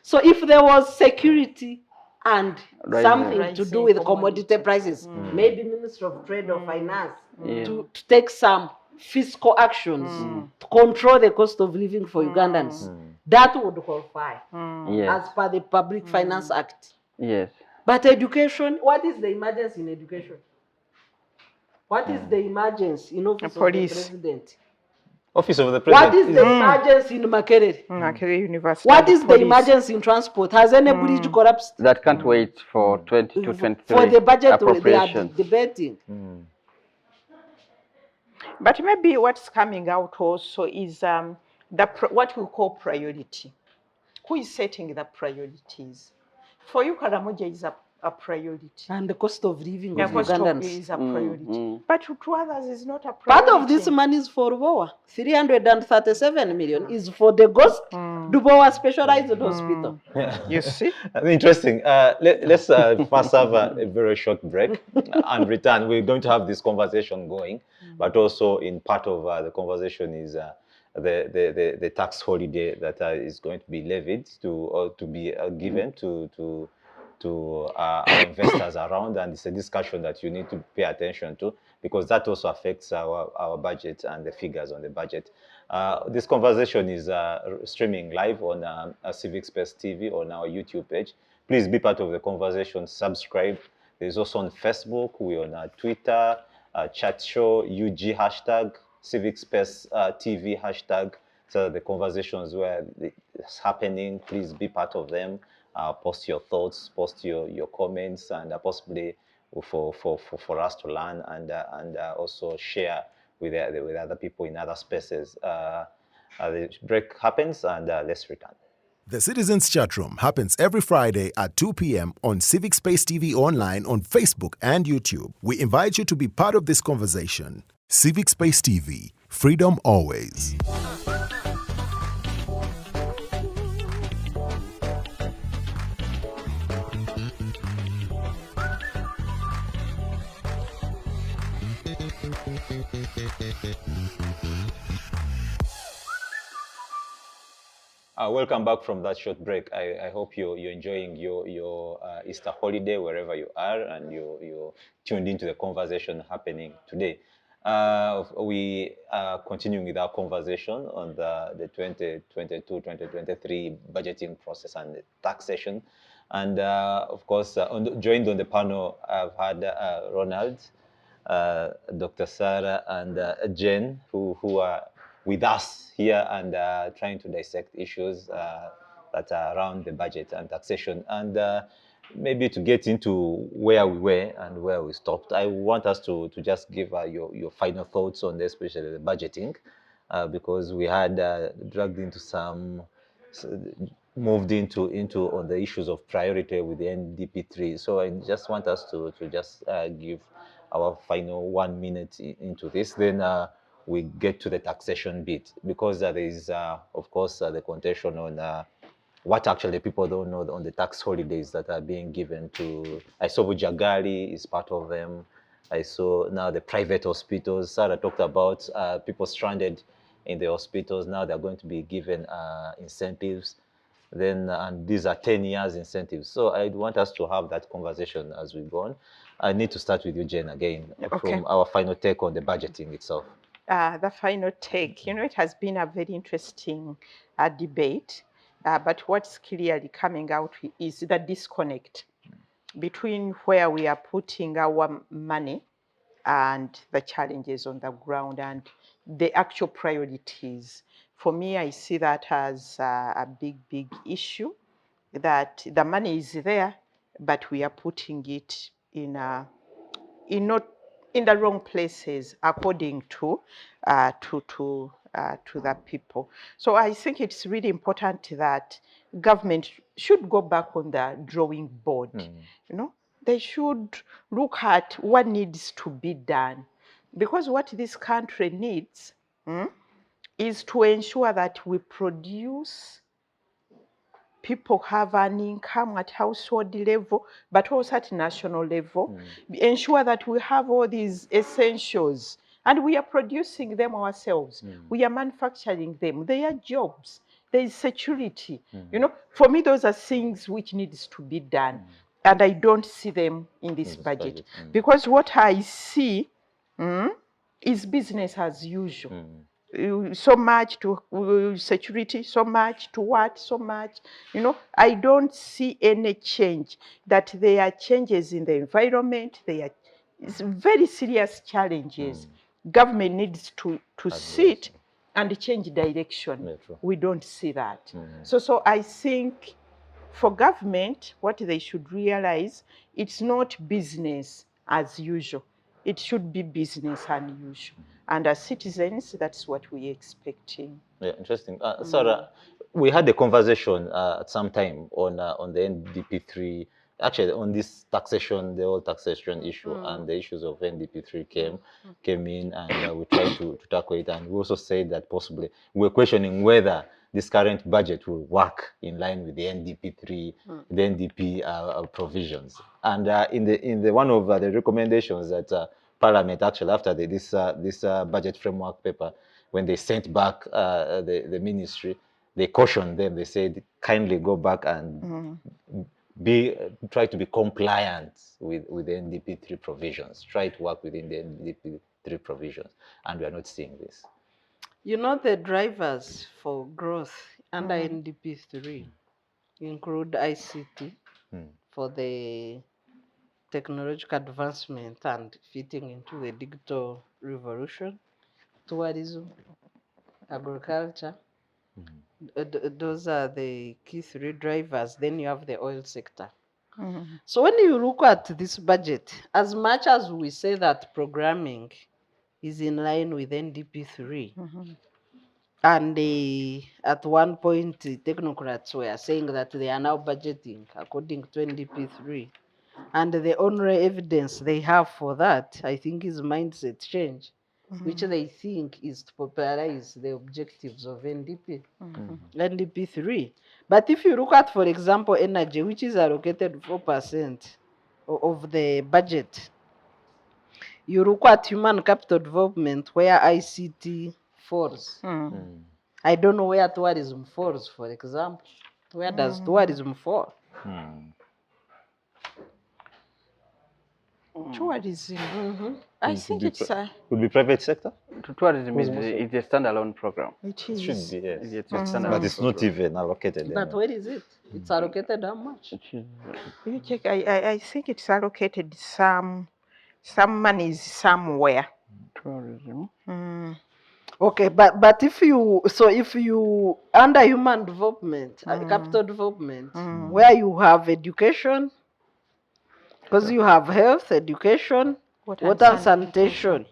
So if there was security and something to do with commodity prices, maybe Ministry of Trade or Finance to take some fiscal actions to control the cost of living for Ugandans, that would qualify as per the Public Finance Act. Yes. But education, what is the emergency in education? What is the emergency in Office of the President? Office of the President. What is the emergency in Makerere? Makerere University. What is the emergency in transport? Has any bridge collapsed? That can't wait for 2023 for the budget they are appropriation. debating. But maybe what's coming out also is what we call priority. Who is setting the priorities? For you, Karamoja is a a priority. And the cost of living The of cost of Ugandans. is a priority. But to others is not a Part priority. of this money is for Dubois. 337 million is for the Ghost Dubois Specialized Hospital. You see? Interesting. Let's first have a very short break and return. We're going to have this conversation going, but also in part of the conversation is the tax holiday that is going to be levied to be given to our investors around, and it's a discussion that you need to pay attention to because that also affects our budget and the figures on the budget. This conversation is streaming live on Civic Space TV on our YouTube page. Please be part of the conversation, subscribe. There's also on Facebook, we're on Twitter, chat show, UG hashtag, Civic Space TV hashtag. So the conversations where it's happening, please be part of them. Post your thoughts, post your comments, and possibly for us to learn and also share with other people in other spaces. The break happens, and let's return. The Citizens Chatroom happens every Friday at 2 p.m. on Civic Space TV Online on Facebook and YouTube. We invite you to be part of this conversation. Civic Space TV, freedom always. Welcome back from that short break. I hope you're enjoying your Easter holiday wherever you are, and you're tuned into the conversation happening today. We are continuing with our conversation on the 2022-2023 budgeting process and the taxation. And of course, joined on the panel, I've had Ronald, Dr. Sarah, and Jen, who are with us here and trying to dissect issues that are around the budget and taxation. And maybe to get into where we were and where we stopped, I want us to just give your final thoughts on this, especially the budgeting, because we had dragged into moved into on the issues of priority with the NDP3. So I just want us to just give our final 1 minute into this. Then we get to the taxation bit, because there is, of course, the contention on what actually people don't know on the tax holidays that are being given to. I saw Bujagali is part of them. I saw now the private hospitals. Sarah talked about people stranded in the hospitals. Now they're going to be given incentives. Then, and these are 10 years incentives. So I want us to have that conversation as we go on. I need to start with you, Jen, again, from our final take on the budgeting itself. The final take, it has been a very interesting debate, but what's clearly coming out is the disconnect between where we are putting our money and the challenges on the ground and the actual priorities. For me, I see that as a big issue, that the money is there, but we are putting it in the wrong places according to the people. So I think it's really important that government should go back on the drawing board. They should look at what needs to be done, because what this country needs is to ensure that we produce, people have an income at household level, but also at national level. Ensure that we have all these essentials and we are producing them ourselves. We are manufacturing them. They are jobs. There is security. For me, those are things which needs to be done. And I don't see them in this budget. Because what I see is business as usual. So much to security, so much to what, so much. I don't see any change, that there are changes in the environment. It's very serious challenges. Government needs to sit and change direction. We don't see that. So I think for government, what they should realize, it's not business as usual. It should be business unusual. And as citizens, that's what we're expecting. Yeah, interesting. Sarah, we had a conversation at some time on the NDP3 actually on this taxation, the whole taxation issue and the issues of NDP3 came in, and we tried to tackle it. And we also said that possibly we were questioning whether this current budget will work in line with the NDP3, the NDP provisions. And in the one of the recommendations that Parliament actually after this budget framework paper, when they sent back the ministry, they cautioned them. They said, kindly go back and try to be compliant with the NDP3 provisions. Try to work within the NDP3 provisions, and we are not seeing this. You know, the drivers for growth under NDP3 include ICT for the technological advancement and fitting into the digital revolution, tourism, agriculture. Those are the key 3 drivers. Then you have the oil sector. So when you look at this budget, as much as we say that programming is in line with NDP3, and at one point technocrats were saying that they are now budgeting according to NDP3, and the only evidence they have for that, I think, is mindset change, which they think is to popularize the objectives of NDP3. But if you look at, for example, energy, which is allocated 4% of the budget, you look at human capital development, where ICT falls. I don't know where tourism falls, for example. Where does tourism fall? Tourism. I think it's Would be private sector. Tourism is a standalone program. it It should is. be, yes. It's a standalone But it's not program. even allocated. But where is it? It's allocated how much? You check. I think it's allocated some monies somewhere. Tourism. Okay, but if you under human development, capital development, where you have education, because you have health, education, water and sanitation.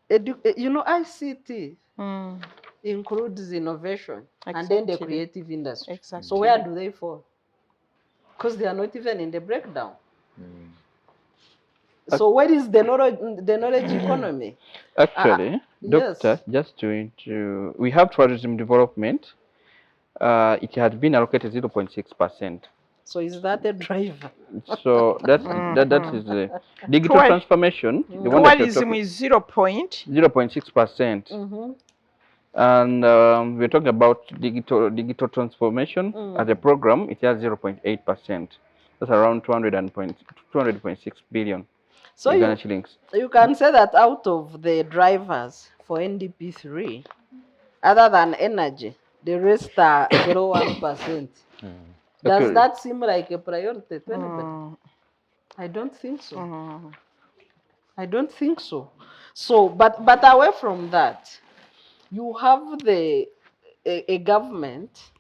You know, ICT includes innovation and then the Exactly. creative industry. Exactly. So where do they fall? Because they are not even in the breakdown. So where is the knowledge economy? Actually, yes. Doctor, just we have tourism development. It had been allocated 0.6%. So is that a driver? So that is the digital transformation. The one that you're Tourism talking, is 0.6%. 0.6%. And we're talking about digital transformation as a program. It has 0.8%. That's around 200.6 billion. So shillings. You can say that out of the drivers for NDP3, other than energy, the rest are 0.1%. Does that seem like a priority to anybody? I don't think so. I don't think so. So, but away from that, you have a government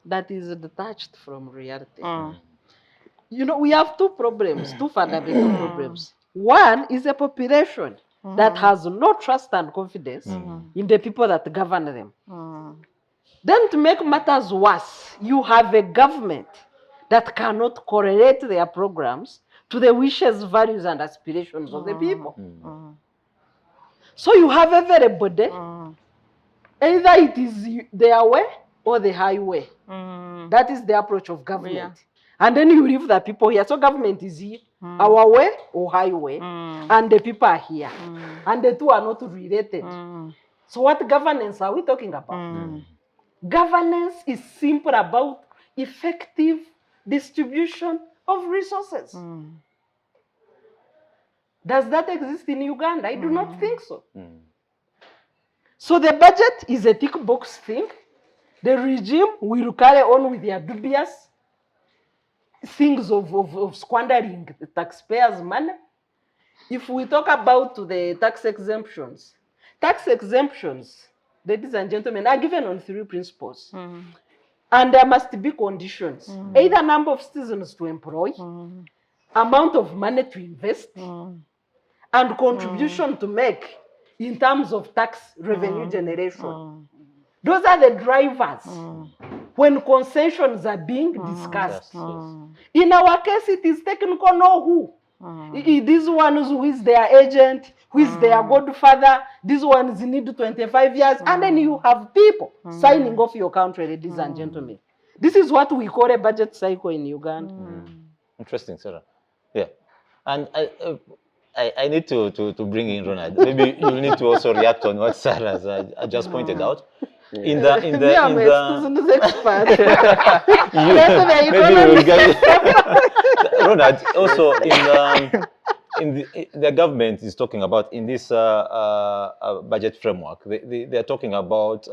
that is detached from reality. You know, we have two problems, two fundamental problems. One is a population that has no trust and confidence in the people that govern them. Then to make matters worse, you have a government that cannot correlate their programs to the wishes, values, and aspirations of the people. So you have everybody, either it is their way or the highway. That is the approach of government. And then you leave the people here. So government is here, our way or highway, and the people are here. And the two are not related. So what governance are we talking about? Governance is simply about effective distribution of resources. Does that exist in Uganda? I do not think so. So the budget is a tick box thing. The regime will carry on with their dubious things of squandering the taxpayers' money. If we talk about the tax exemptions, ladies and gentlemen, are given on 3 principles. And there must be conditions. Either number of citizens to employ, amount of money to invest, and contribution to make in terms of tax revenue generation. Those are the drivers when concessions are being discussed. Yes. In our case, it is technical know who. These ones who is their agent, who is their godfather, these ones need 25 years, and then you have people signing off your country, ladies and gentlemen. This is what we call a budget cycle in Uganda. Interesting, Sarah. Yeah. And I need to bring in Ronald. Maybe you need to also react on what Sarah has just pointed out. In the Me, I'm a student expert. maybe we'll get Ronald, also in the government is talking about in this budget framework, they are talking about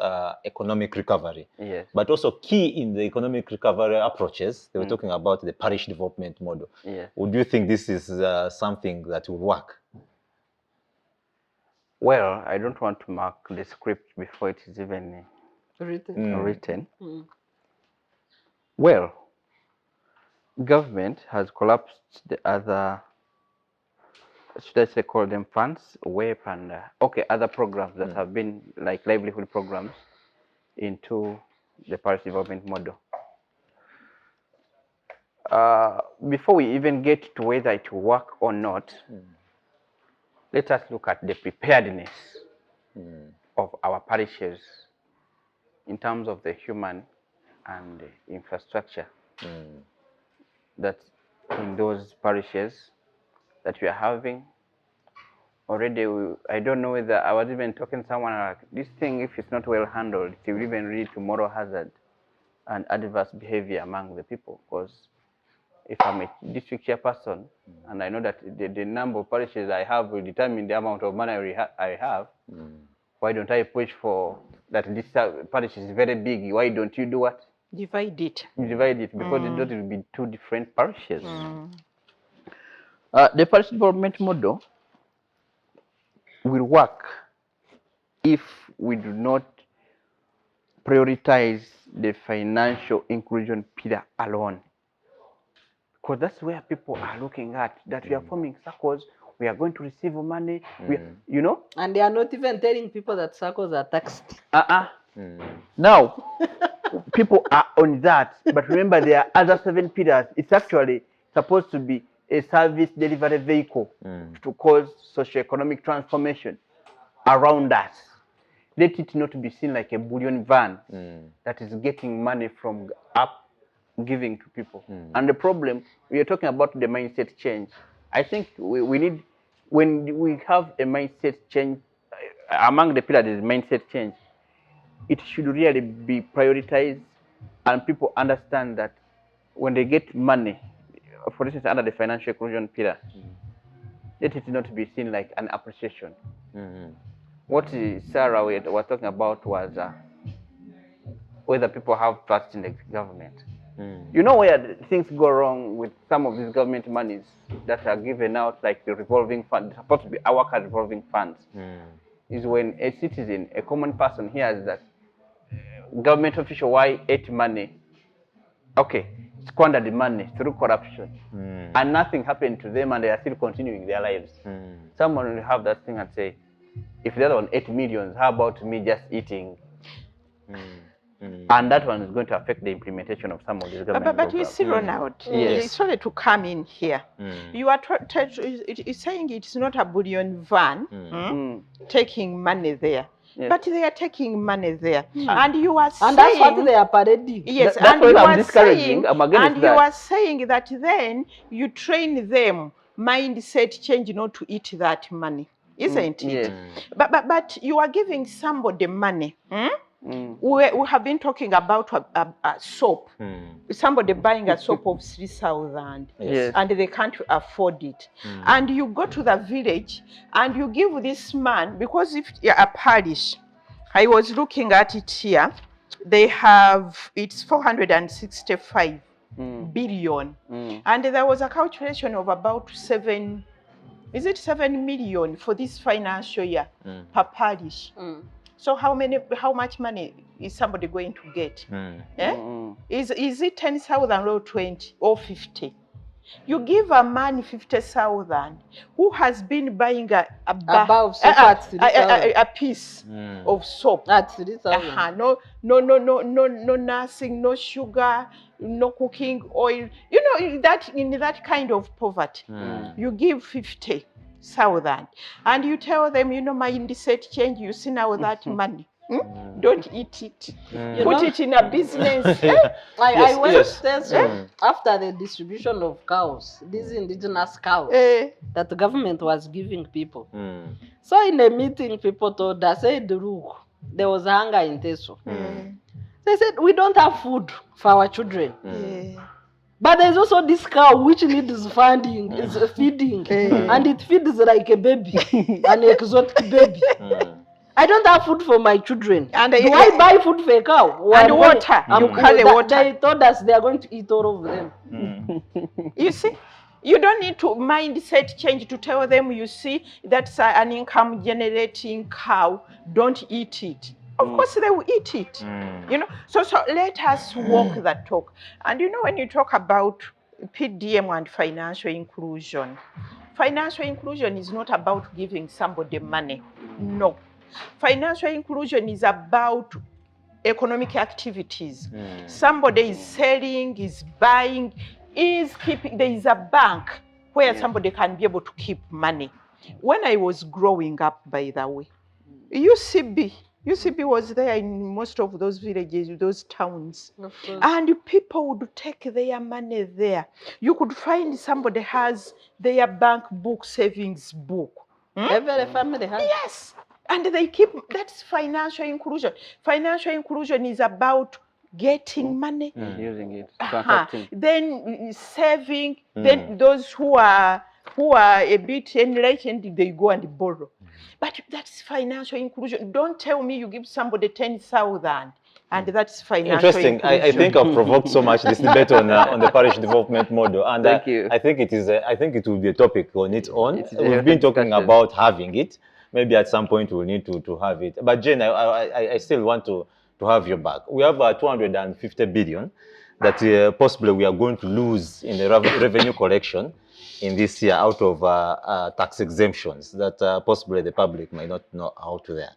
economic recovery. Yes. But also key in the economic recovery approaches, they were talking about the parish development model. Yes. Would you think this is something that will work? Well, I don't want to mark the script before it is even written. Well, government has collapsed the other, should I say call them funds, WEP and other programs that have been like livelihood programs into the parish development model. Before we even get to whether it will work or not, let us look at the preparedness of our parishes in terms of the human and the infrastructure that in those parishes that we are having. Already, I don't know whether I was even talking to someone like this thing, if it's not well handled, it will even lead to moral hazard and adverse behavior among the people. Because if I'm a district chairperson and I know that the number of parishes I have will determine the amount of money I have, why don't I push for that this parish is very big? Why don't you do what? Divide it. Divide it, because it will be two different parishes. The parish development model will work if we do not prioritize the financial inclusion pillar alone. Because that's where people are looking at, that we are forming circles, we are going to receive money, you know? And they are not even telling people that circles are taxed. Now, people are on that, but remember there are other 7 pillars. It's actually supposed to be a service delivery vehicle to cause socio-economic transformation around us. Let it not be seen like a bullion van that is getting money from up, giving to people. And the problem, we are talking about the mindset change. I think we need, when we have a mindset change, among the pillars is mindset change, it should really be prioritized and people understand that when they get money, for instance, under the financial inclusion pillar, let it not be seen like an appreciation. What Sarah was talking about was whether people have trust in the government. You know where things go wrong with some of these government monies that are given out, like the revolving fund, supposed to be our revolving funds, is when a citizen, a common person hears that government official ate money, squandered the money through corruption, and nothing happened to them and they are still continuing their lives. Someone will have that thing and say, if the other one ate millions, how about me just eating? And that one is going to affect the implementation of some of these government But you see, Ronald, sorry to come in here. You are saying it's not a bullion van taking money there. But they are taking money there. And you are saying... And that's what they are parading. Yes, that's and what you I'm are discouraging. saying, you are saying that then you train them mindset change not to eat that money, isn't it? But you are giving somebody money. We have been talking about a soap. Somebody buying a soap of 3,000 and they can't afford it. And you go to the village and you give this man, because if a parish, I was looking at it here, they have, it's 465 billion. And there was a calculation of about 7 million for this financial year per parish. So how much money is somebody going to get? Is it 10,000 or 20 or 50? You give a man 50,000 who has been buying a Above soap at 3,000. a piece of soap. At 3,000. No nursing, no sugar, no cooking oil. You know, in that kind of poverty, you give 50,000 and you tell them, you know, my indicate change, you see now that money. Don't eat it. Put it in a business. I went there after the distribution of cows, these indigenous cows that the government was giving people. So in a meeting, people told us, said, look, there was hunger in Teso. They said, we don't have food for our children. But there's also this cow which needs funding, is feeding, and it feeds like a baby, an exotic baby. I don't have food for my children. And do I buy food for a cow? And water. You carry water. They told us they are going to eat all of them. You see, you don't need to mindset change to tell them, you see, that's an income generating cow. Don't eat it. Of course they will eat it. You know, so let us walk that talk. And you know, when you talk about PDM and financial inclusion is not about giving somebody money. No. Financial inclusion is about economic activities. Somebody is selling, is buying, is keeping. There is a bank where somebody can be able to keep money. When I was growing up, by the way, UCB was there in most of those villages, those towns. And people would take their money there. You could find somebody has their bank book, savings book. Every family has. Yes. And they keep, that's financial inclusion. Financial inclusion is about getting money. Using it. Then saving, then those who are a bit enlightened, they go and borrow. But that's financial inclusion. Don't tell me you give somebody 10,000 and that's financial inclusion. I think I've provoked so much this debate on the parish development model, and Thank you. I think it will be a topic on its own. We've been talking about having it. Maybe at some point we'll need to have it. But Jane, I still want to have your back. We have 250 billion that possibly we are going to lose in the revenue collection in this year out of tax exemptions that possibly the public might not know how to there.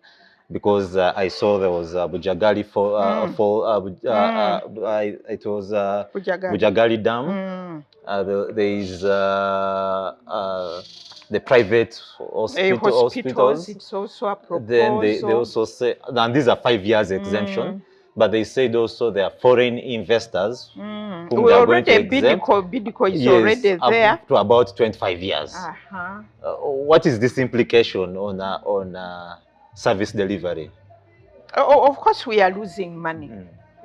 Because I saw there was Bujagali it was Bujagali Dam. There is the private hospitals. It's also a proposal. Then they also say, and these are 5 years exemption, but they said also there are foreign investors whom they are going to exempt. BIDCO is already there. To about 25 years. What is this implication on service delivery? Of course, we are losing money.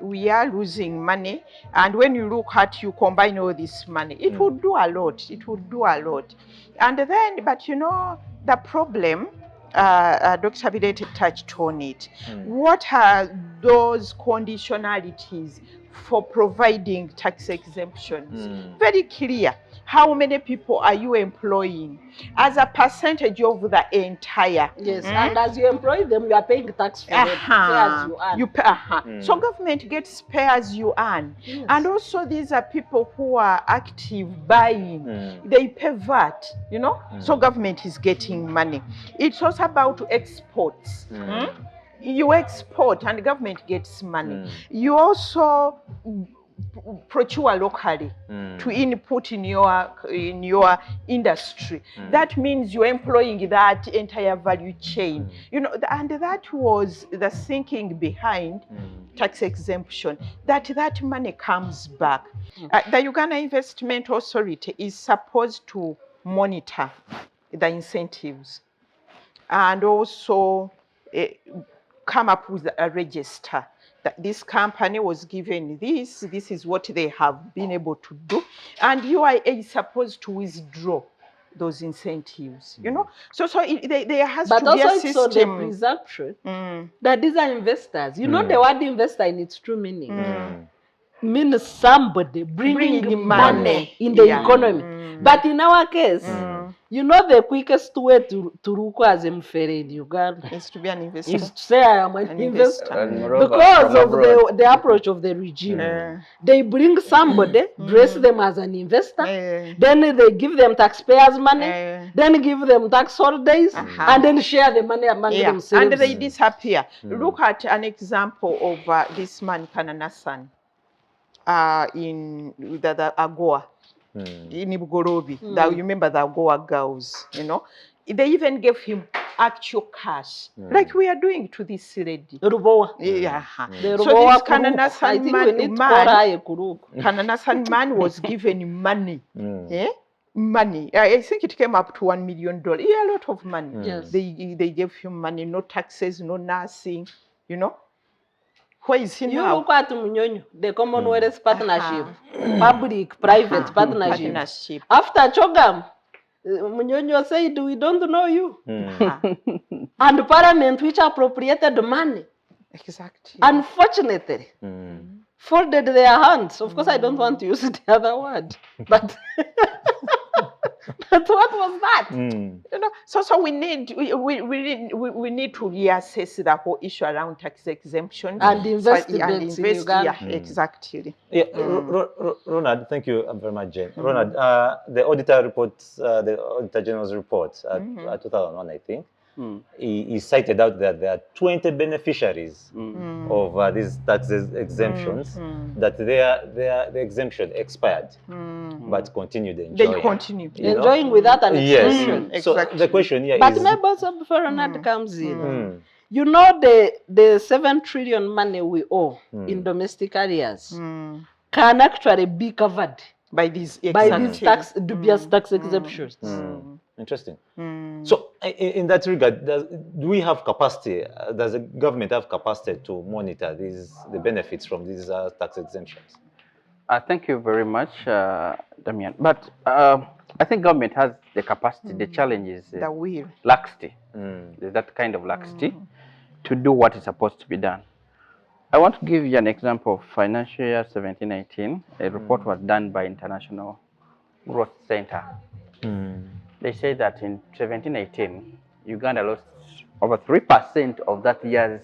We are losing money, and when you look at, you combine all this money, it would do a lot. It would do a lot. And then, but you know, the problem, Dr. Bireete touched on it. What are those conditionalities for providing tax exemptions? Very clear. How many people are you employing as a percentage of the entire? Yes, and as you employ them, you are paying tax for them. Pay as you earn. So government gets pay as you earn. Yes. And also these are people who are active buying. They pay VAT, you know? So government is getting money. It's also about exports. You export and the government gets money. You also procure locally to input in your industry. That means you're employing that entire value chain. You know, and that was the thinking behind tax exemption, that money comes back. The Uganda Investment Authority is supposed to monitor the incentives and also come up with a register that this company was given this is what they have been able to do, and UIA is supposed to withdraw those incentives, you know. So there has to be a system. But also it's on the presumption that these are investors. You know, the word investor in its true meaning means somebody bringing money in the economy. But in our case, You know the quickest way to look as a mfere in Uganda Is to be an investor. is to say I am an An investor. investor. And moreover, Because from of abroad. the approach of the regime. Uh, They bring somebody, dress them as an investor, then they give them taxpayers' money, then give them tax holidays, and then share the money among themselves. And they disappear. Look at an example of this man, Kananasan, in the Agoa. In Mugobera, you remember the Agoa girls, you know? They even gave him actual cash, like we are doing to this lady. Rubowa. Yeah. The So Rubowa this Kuruku. I Kananasan think we need to call man, her a Kuruku. Kananasan man was given money. Money. I think it came up to $1 million. Yeah, a lot of money. Yes. They gave him money, no taxes, no nothing, you know? Where is he You now? look at Munyonyo, the Commonwealth Partnership, public-private partnership. After Chogam, Munyonyo said, we don't know you. And Parliament, which appropriated the money, Exactly. unfortunately, folded their hands. Of course, I don't want to use the other word, but but what was that? You know, so we need to reassess the whole issue around tax exemptions And investments in Uganda. Yeah, exactly. Yeah, Ronald, thank you very much, Jane. Ronald, the auditor reports, the Auditor General's report, 2001, I think, he cited out that there are 20 beneficiaries of these tax exemptions, that the exemption expired, but continued enjoying. They continue. Enjoying without an extension. Yes. So the question here But is... maybe also before Ronald comes in, you know the 7 trillion money we owe in domestic areas can actually be covered by these dubious tax exemptions. Interesting. So in that regard, do we have capacity, does the government have capacity to monitor the benefits from these tax exemptions? Thank you very much, Damian. But I think government has the capacity. The challenge is the will. Laxity. There's that kind of laxity to do what is supposed to be done. I want to give you an example of financial year 17-18. A report was done by International Growth Center. They say that in 17-18, Uganda lost over 3% of that year's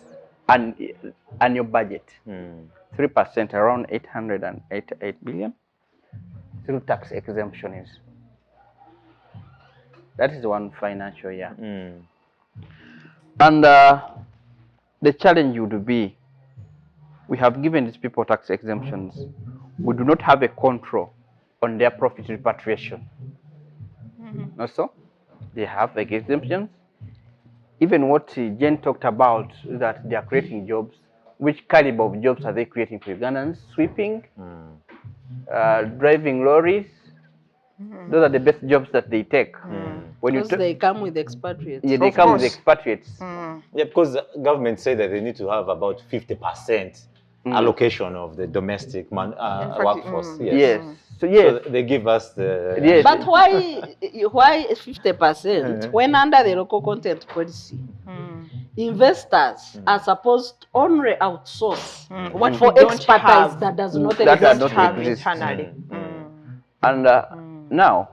annual budget. 3%, around 888 billion, through tax exemptions. That is one financial year. And the challenge would be, we have given these people tax exemptions. We do not have a control on their profit repatriation. Also, they have exemptions. Even what Jen talked about, that they are creating jobs. Which caliber of jobs are they creating for Ugandans? Sweeping, driving lorries. Those are the best jobs that they take. Because they come with expatriates. Yeah, they come with expatriates. Yeah, because the government say that they need to have about 50% allocation of the domestic workforce. Yes. So yes, so they give us the... Yes. But why 50%? When under the local content policy, investors are supposed to only outsource what for we don't expertise have, that does not that does exist. not exist internally. And now,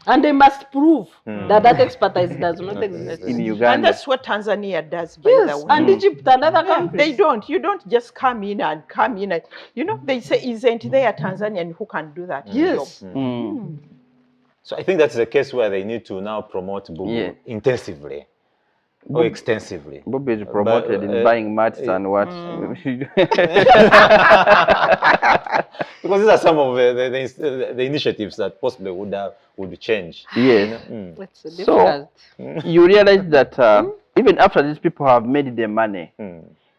and they must prove that expertise does not exist in And Uganda, that's what Tanzania does, by Yes, the way. and Egypt and other countries. They don't. You don't just come in and you know, they say, isn't there a Tanzanian who can do that? Yes. job? So I think that's the case where they need to now promote Bubu intensively or extensively. Bobby is promoted in buying mats and what. Because these are some of the initiatives that possibly would change. Yes. It's So difficult. you realize that even after these people have made their money,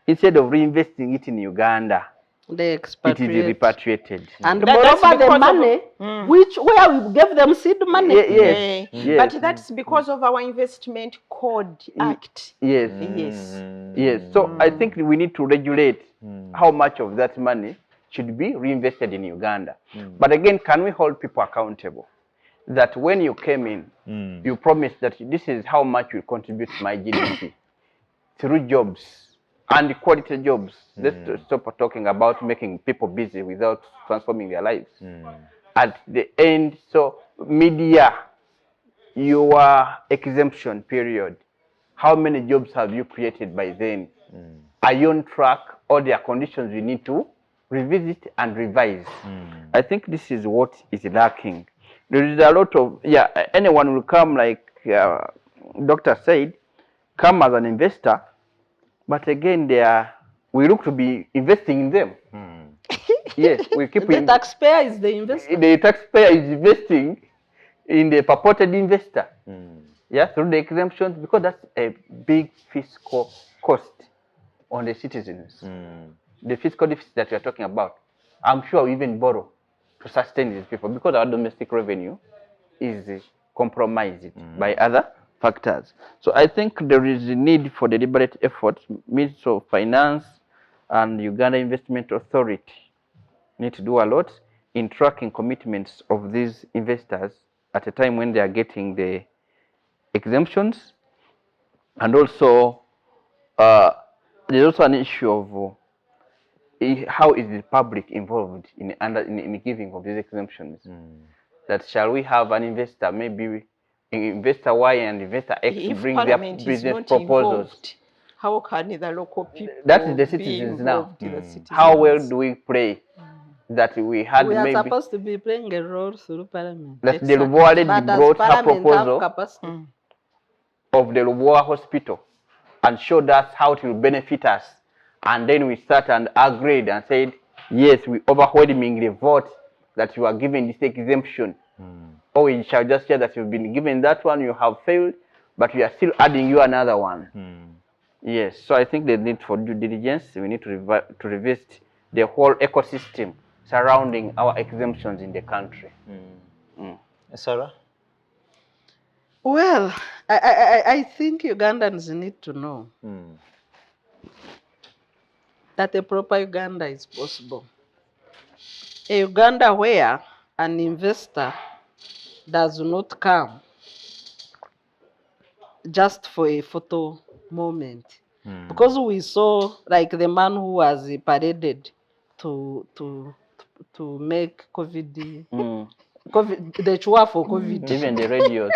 instead of reinvesting it in Uganda, They it expatriate. is repatriated. And That's moreover, the because of- money, where we gave them seed money. Yes. Yes. But that's because of our Investment Code Act. Yes. Yes. Yes. So I think we need to regulate how much of that money should be reinvested in Uganda. But again, can we hold people accountable? That when you came in, you promised that this is how much will contribute to my GDP through jobs and quality jobs. Let's stop talking about making people busy without transforming their lives. At the end, so media your exemption period, how many jobs have you created by then? Are you on track? Or there are conditions you need to revisit and revise? I think this is what is lacking. There is a lot of, anyone will come, like doctor said, come as an investor, but again, we look to be investing in them. Yes, we keep The taxpayer is the investor. The taxpayer is investing in the purported investor. Yeah, through the exemptions, because that's a big fiscal cost on the citizens. The fiscal deficit that we are talking about, I'm sure we even borrow to sustain these people because our domestic revenue is compromised by other factors. So I think there is a need for deliberate efforts. Ministry of Finance and Uganda Investment Authority need to do a lot in tracking commitments of these investors at a time when they are getting the exemptions. And also, there's also an issue of how is the public involved in giving of these exemptions? That shall we have an investor, maybe investor Y and investor X, If bring their Parliament is business not proposals? involved, how can the local people That is the be citizens now. involved, the citizens? How well do we play that we had We are maybe supposed to be playing a role through Parliament. that the Exactly. Luboa lady But does brought her Parliament have proposal capacity? of the Luboa hospital and showed us how it will benefit us, and then we sat and agreed and said, yes, we overwhelmingly vote that you are given this exemption. Or we shall just say that you've been given that one, you have failed, but we are still adding you another one. Yes, so I think the need for due diligence, we need to revisit the whole ecosystem surrounding our exemptions in the country. Sarah? Well, I think Ugandans need to know that a proper Uganda is possible. A Uganda where an investor does not come just for a photo moment. Because we saw like the man who was paraded to make COVID, the chua for COVID. Even the radios.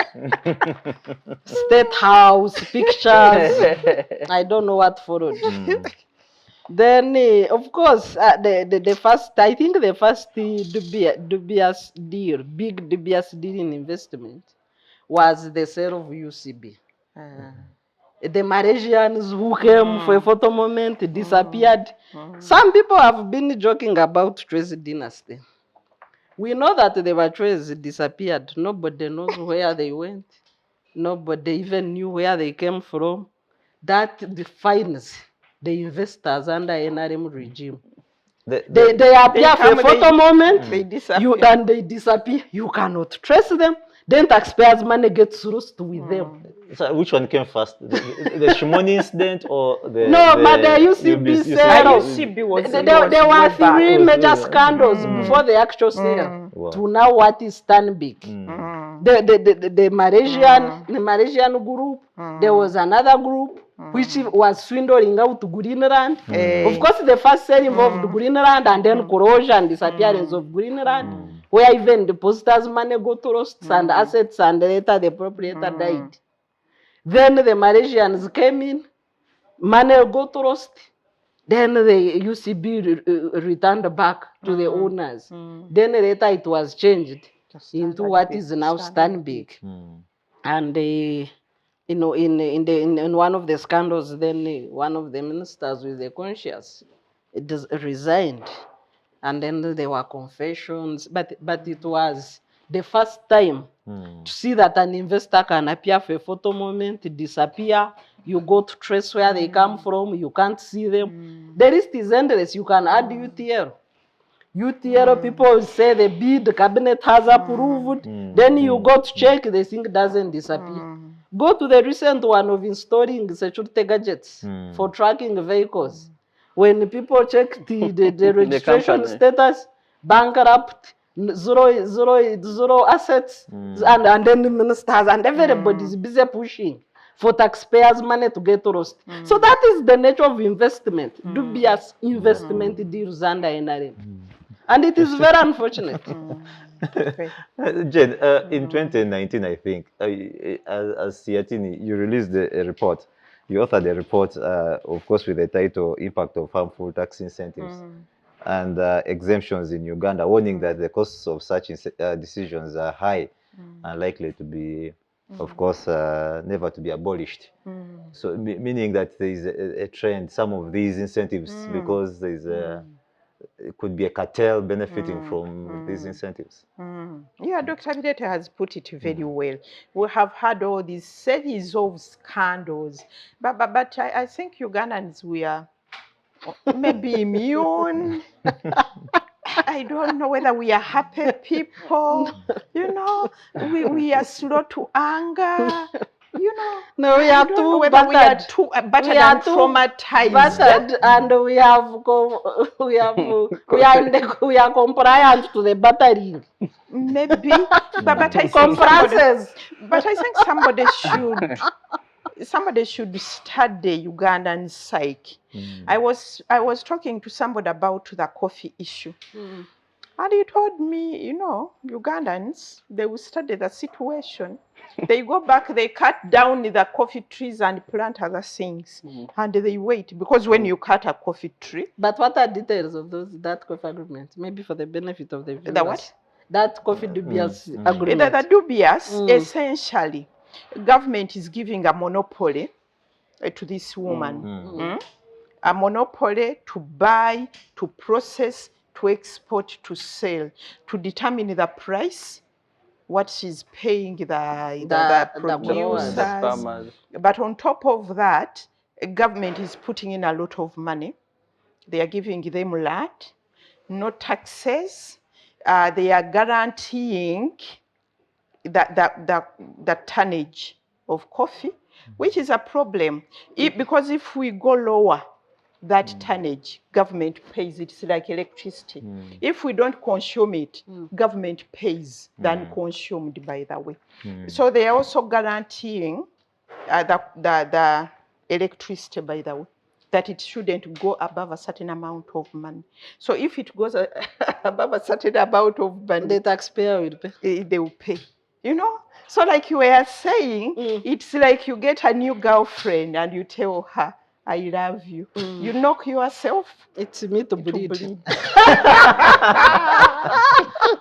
State House, pictures, I don't know what followed. Then, of course, the first, I think the first dubious deal, big dubious deal in investment was the sale of UCB. The Malaysians who came for a photo moment disappeared. Some people have been joking about Trace Dynasty. We know that the Trace disappeared. Nobody knows where they went. Nobody even knew where they came from. That defines the investors under NRM regime. They appear for a photo moment, they disappear. and they disappear. You cannot trace them. Then taxpayers' money gets lost with them. So which one came first? The Shimoni incident or the... But the UCB sale. There were three major scandals before the actual sale. Wow. To now what is Stanbic. The Malaysian group, there was another group which was swindling out Greenland. Of course, the first sale involved Greenland and then corrosion and disappearance of Greenland, where even depositors' money got lost and assets, and later the proprietor died. Then the Malaysians came in, money got lost. Then the UCB returned back to the owners. Then later it was changed into what is now Stanbic. And in one of the scandals, then one of the ministers with the conscience resigned, and then there were confessions. But it was the first time to see that an investor can appear for a photo moment, disappear. You go to trace where they come from. You can't see them. The list is endless. You can add UTL. UTL people say the bid, the cabinet has approved. Then you go to check, the thing doesn't disappear. Go to the recent one of installing security gadgets for tracking vehicles. When people check the registration status, bankrupt, zero assets, and then the ministers and everybody is busy pushing for taxpayers' money to get lost. So that is the nature of investment, dubious investment deals under NRM. And it is very unfortunate. Jen, in 2019, I think, as SEATINI, you released a report. You authored a report, of course, with the title "Impact of Harmful Tax Incentives and Exemptions in Uganda," warning that the costs of such decisions are high and likely to be, of course, never to be abolished. So, meaning that there is a trend, some of these incentives, because there is it could be a cartel benefiting from these incentives. Yeah, Dr. Bireete has put it very well. We have had all these series of scandals, but I think Ugandans, we are maybe immune. I don't know whether we are happy people. You know, we are slow to anger. You know, No, we I are don't know too whether we are battered. too battered We are and too traumatized. battered, and we are compliant to the battering. Maybe, but I think Conferences. somebody should study Ugandan psyche. I was talking to somebody about the coffee issue, and he told me, you know, Ugandans, they will study the situation. They go back, they cut down the coffee trees and plant other things, and they wait, because when you cut a coffee tree. But what are details of that coffee agreement? Maybe for the benefit of the viewers. The what? That coffee dubious agreement. The dubious, essentially, government is giving a monopoly to this woman. A monopoly to buy, to process, to export, to sell, to determine the price, what she's paying the producers. The farmers. But on top of that, government is putting in a lot of money. They are giving them land, no taxes. They are guaranteeing the tonnage of coffee, which is a problem. Because if we go lower, that tonnage, government pays. It's like electricity. If we don't consume it, government pays the unconsumed, by the way. So they are also guaranteeing the electricity, by the way, that it shouldn't go above a certain amount of money. So if it goes above a certain amount of money, The taxpayer will pay. they will pay. You know? So like you were saying, it's like you get a new girlfriend and you tell her, I love you. You knock yourself. It's me to To bleed. bleed.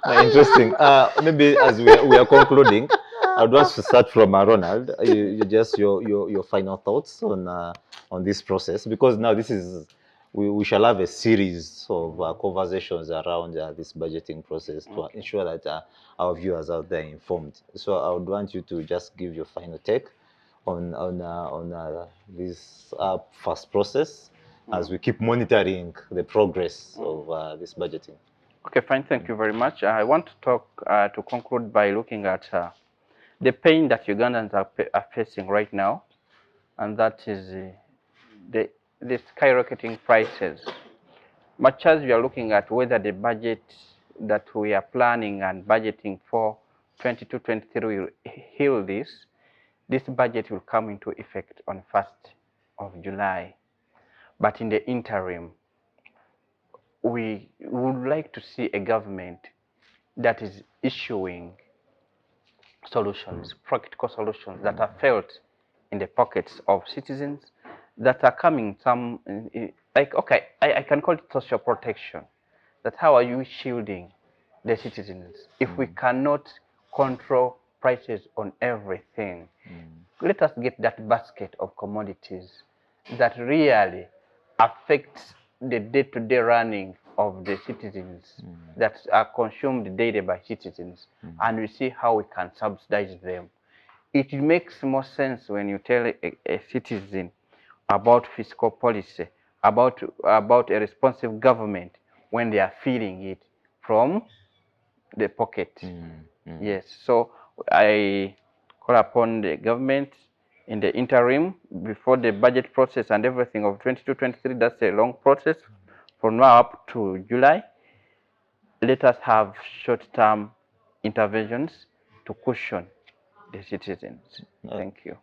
Interesting. Maybe as we are concluding, I would want to start from Ronald. You just your final thoughts on this process, because now this is we shall have a series of conversations around this budgeting process to ensure that our viewers out there are informed. So I would want you to just give your final take on this first process as we keep monitoring the progress of this budgeting. Okay, fine. Thank you very much. I want to talk to conclude by looking at the pain that Ugandans are facing right now, and that is the skyrocketing prices. Much as we are looking at whether the budget that we are planning and budgeting for 22-23 will heal this budget will come into effect on 1st of July. But in the interim, we would like to see a government that is issuing solutions, practical solutions that are felt in the pockets of citizens, that are coming some, like, okay, I can call it social protection. That how are you shielding the citizens if we cannot control prices on everything? Let us get that basket of commodities that really affects the day-to-day running of the citizens, that are consumed daily by citizens, and we see how we can subsidize them. It makes more sense when you tell a citizen about fiscal policy, about a responsive government, when they are feeling it from the pocket. Yes, so I call upon the government in the interim, before the budget process and everything of 22-23, that's a long process, from now up to July, let us have short-term interventions to cushion the citizens. Thank you.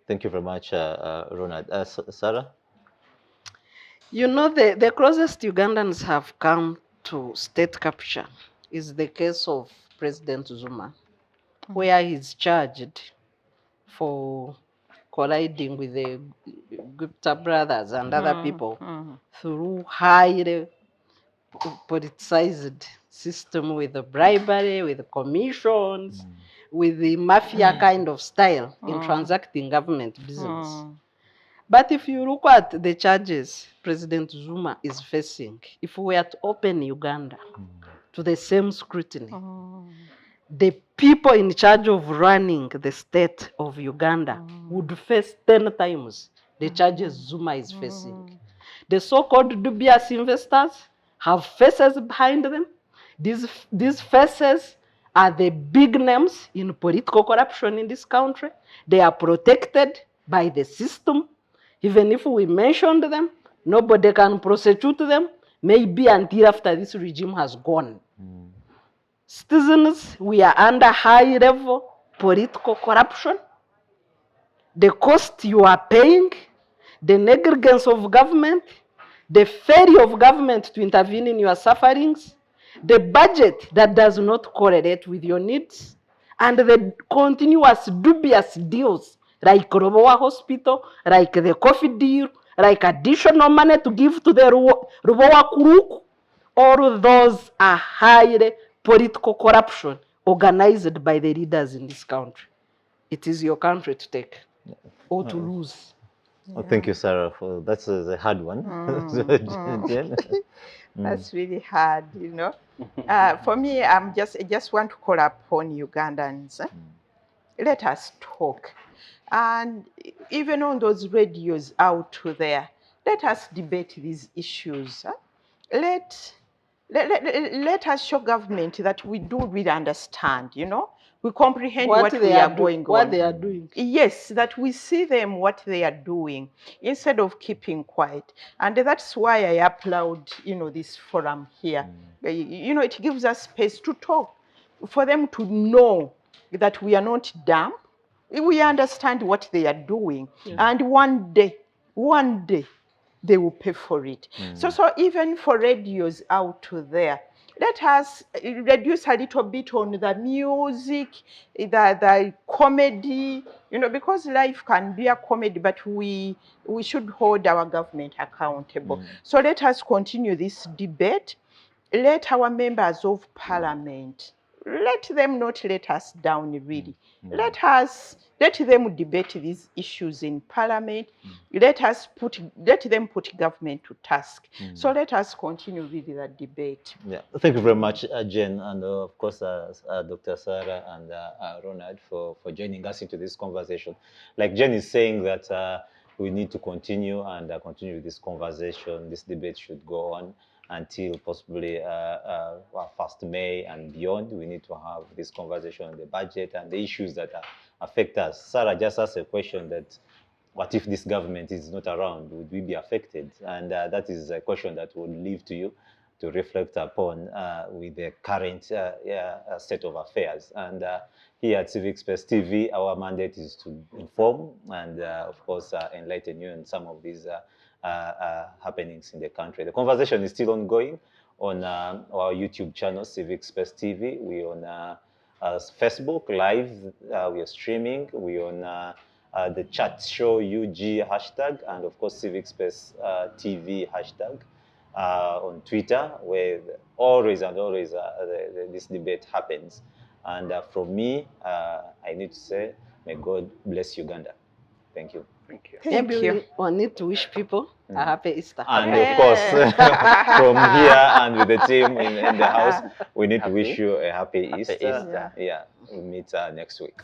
Thank you very much, Ronald. Sarah? You know, the closest Ugandans have come to state capture is the case of President Zuma, where he's charged for colliding with the Gupta brothers and other people through highly politicized system with the bribery, with the commissions, with the mafia kind of style in transacting government business. But if you look at the charges President Zuma is facing, if we were to open Uganda to the same scrutiny, the people in charge of running the state of Uganda would face 10 times the charges Zuma is facing. The so-called dubious investors have faces behind them. These faces are the big names in political corruption in this country. They are protected by the system. Even if we mentioned them, nobody can prosecute them, maybe until after this regime has gone. Citizens, we are under high-level political corruption. The cost you are paying, the negligence of government, the failure of government to intervene in your sufferings, the budget that does not correlate with your needs, and the continuous dubious deals like Robowa Hospital, like the coffee deal, like additional money to give to the Robowa Kuruk. All those are highly political corruption organized by the leaders in this country. It is your country to take or to lose. Well, thank you, Sarah, for that's a hard one. Jen? That's really hard, you know. For me, I just want to call upon Ugandans. Let us talk. And even on those radios out there, let us debate these issues. Let us show government that we do really understand, you know. We comprehend what we are going on. What they are doing. Yes, that we see them what they are doing instead of keeping quiet. And that's why I applaud, you know, this forum here. You know, it gives us space to talk, for them to know that we are not dumb. We understand what they are doing. And one day, they will pay for it. So even for radios out there, let us reduce a little bit on the music, the comedy, you know, because life can be a comedy, but we should hold our government accountable. So let us continue this debate. Let our members of parliament, let them not let us down, really. Let them debate these issues in parliament. Let them put government to task. So let us continue really that debate. Yeah, thank you very much, Jen, and of course, Dr. Sarah and Ronald for joining us into this conversation. Like Jen is saying that we need to continue continue this conversation. This debate should go on until possibly 1st May and beyond. We need to have this conversation on the budget and the issues that affect us. Sarah just asked a question that, what if this government is not around? Would we be affected? And that is a question that we'll leave to you to reflect upon with the current state of affairs. And here at Civic Space TV, our mandate is to inform and, of course, enlighten you on some of these happenings in the country. The conversation is still ongoing on our YouTube channel, Civic Space TV. We're on Facebook Live, we are streaming. We're on the chat show UG hashtag, and of course Civic Space TV hashtag on Twitter, where always this debate happens. And from me, I need to say, may God bless Uganda. Thank you. Thank you. Thank you. We need to wish people a happy Easter. And of course, from here and with the team in the house, we need to wish you a happy Easter. Easter. Yeah, we'll meet next week.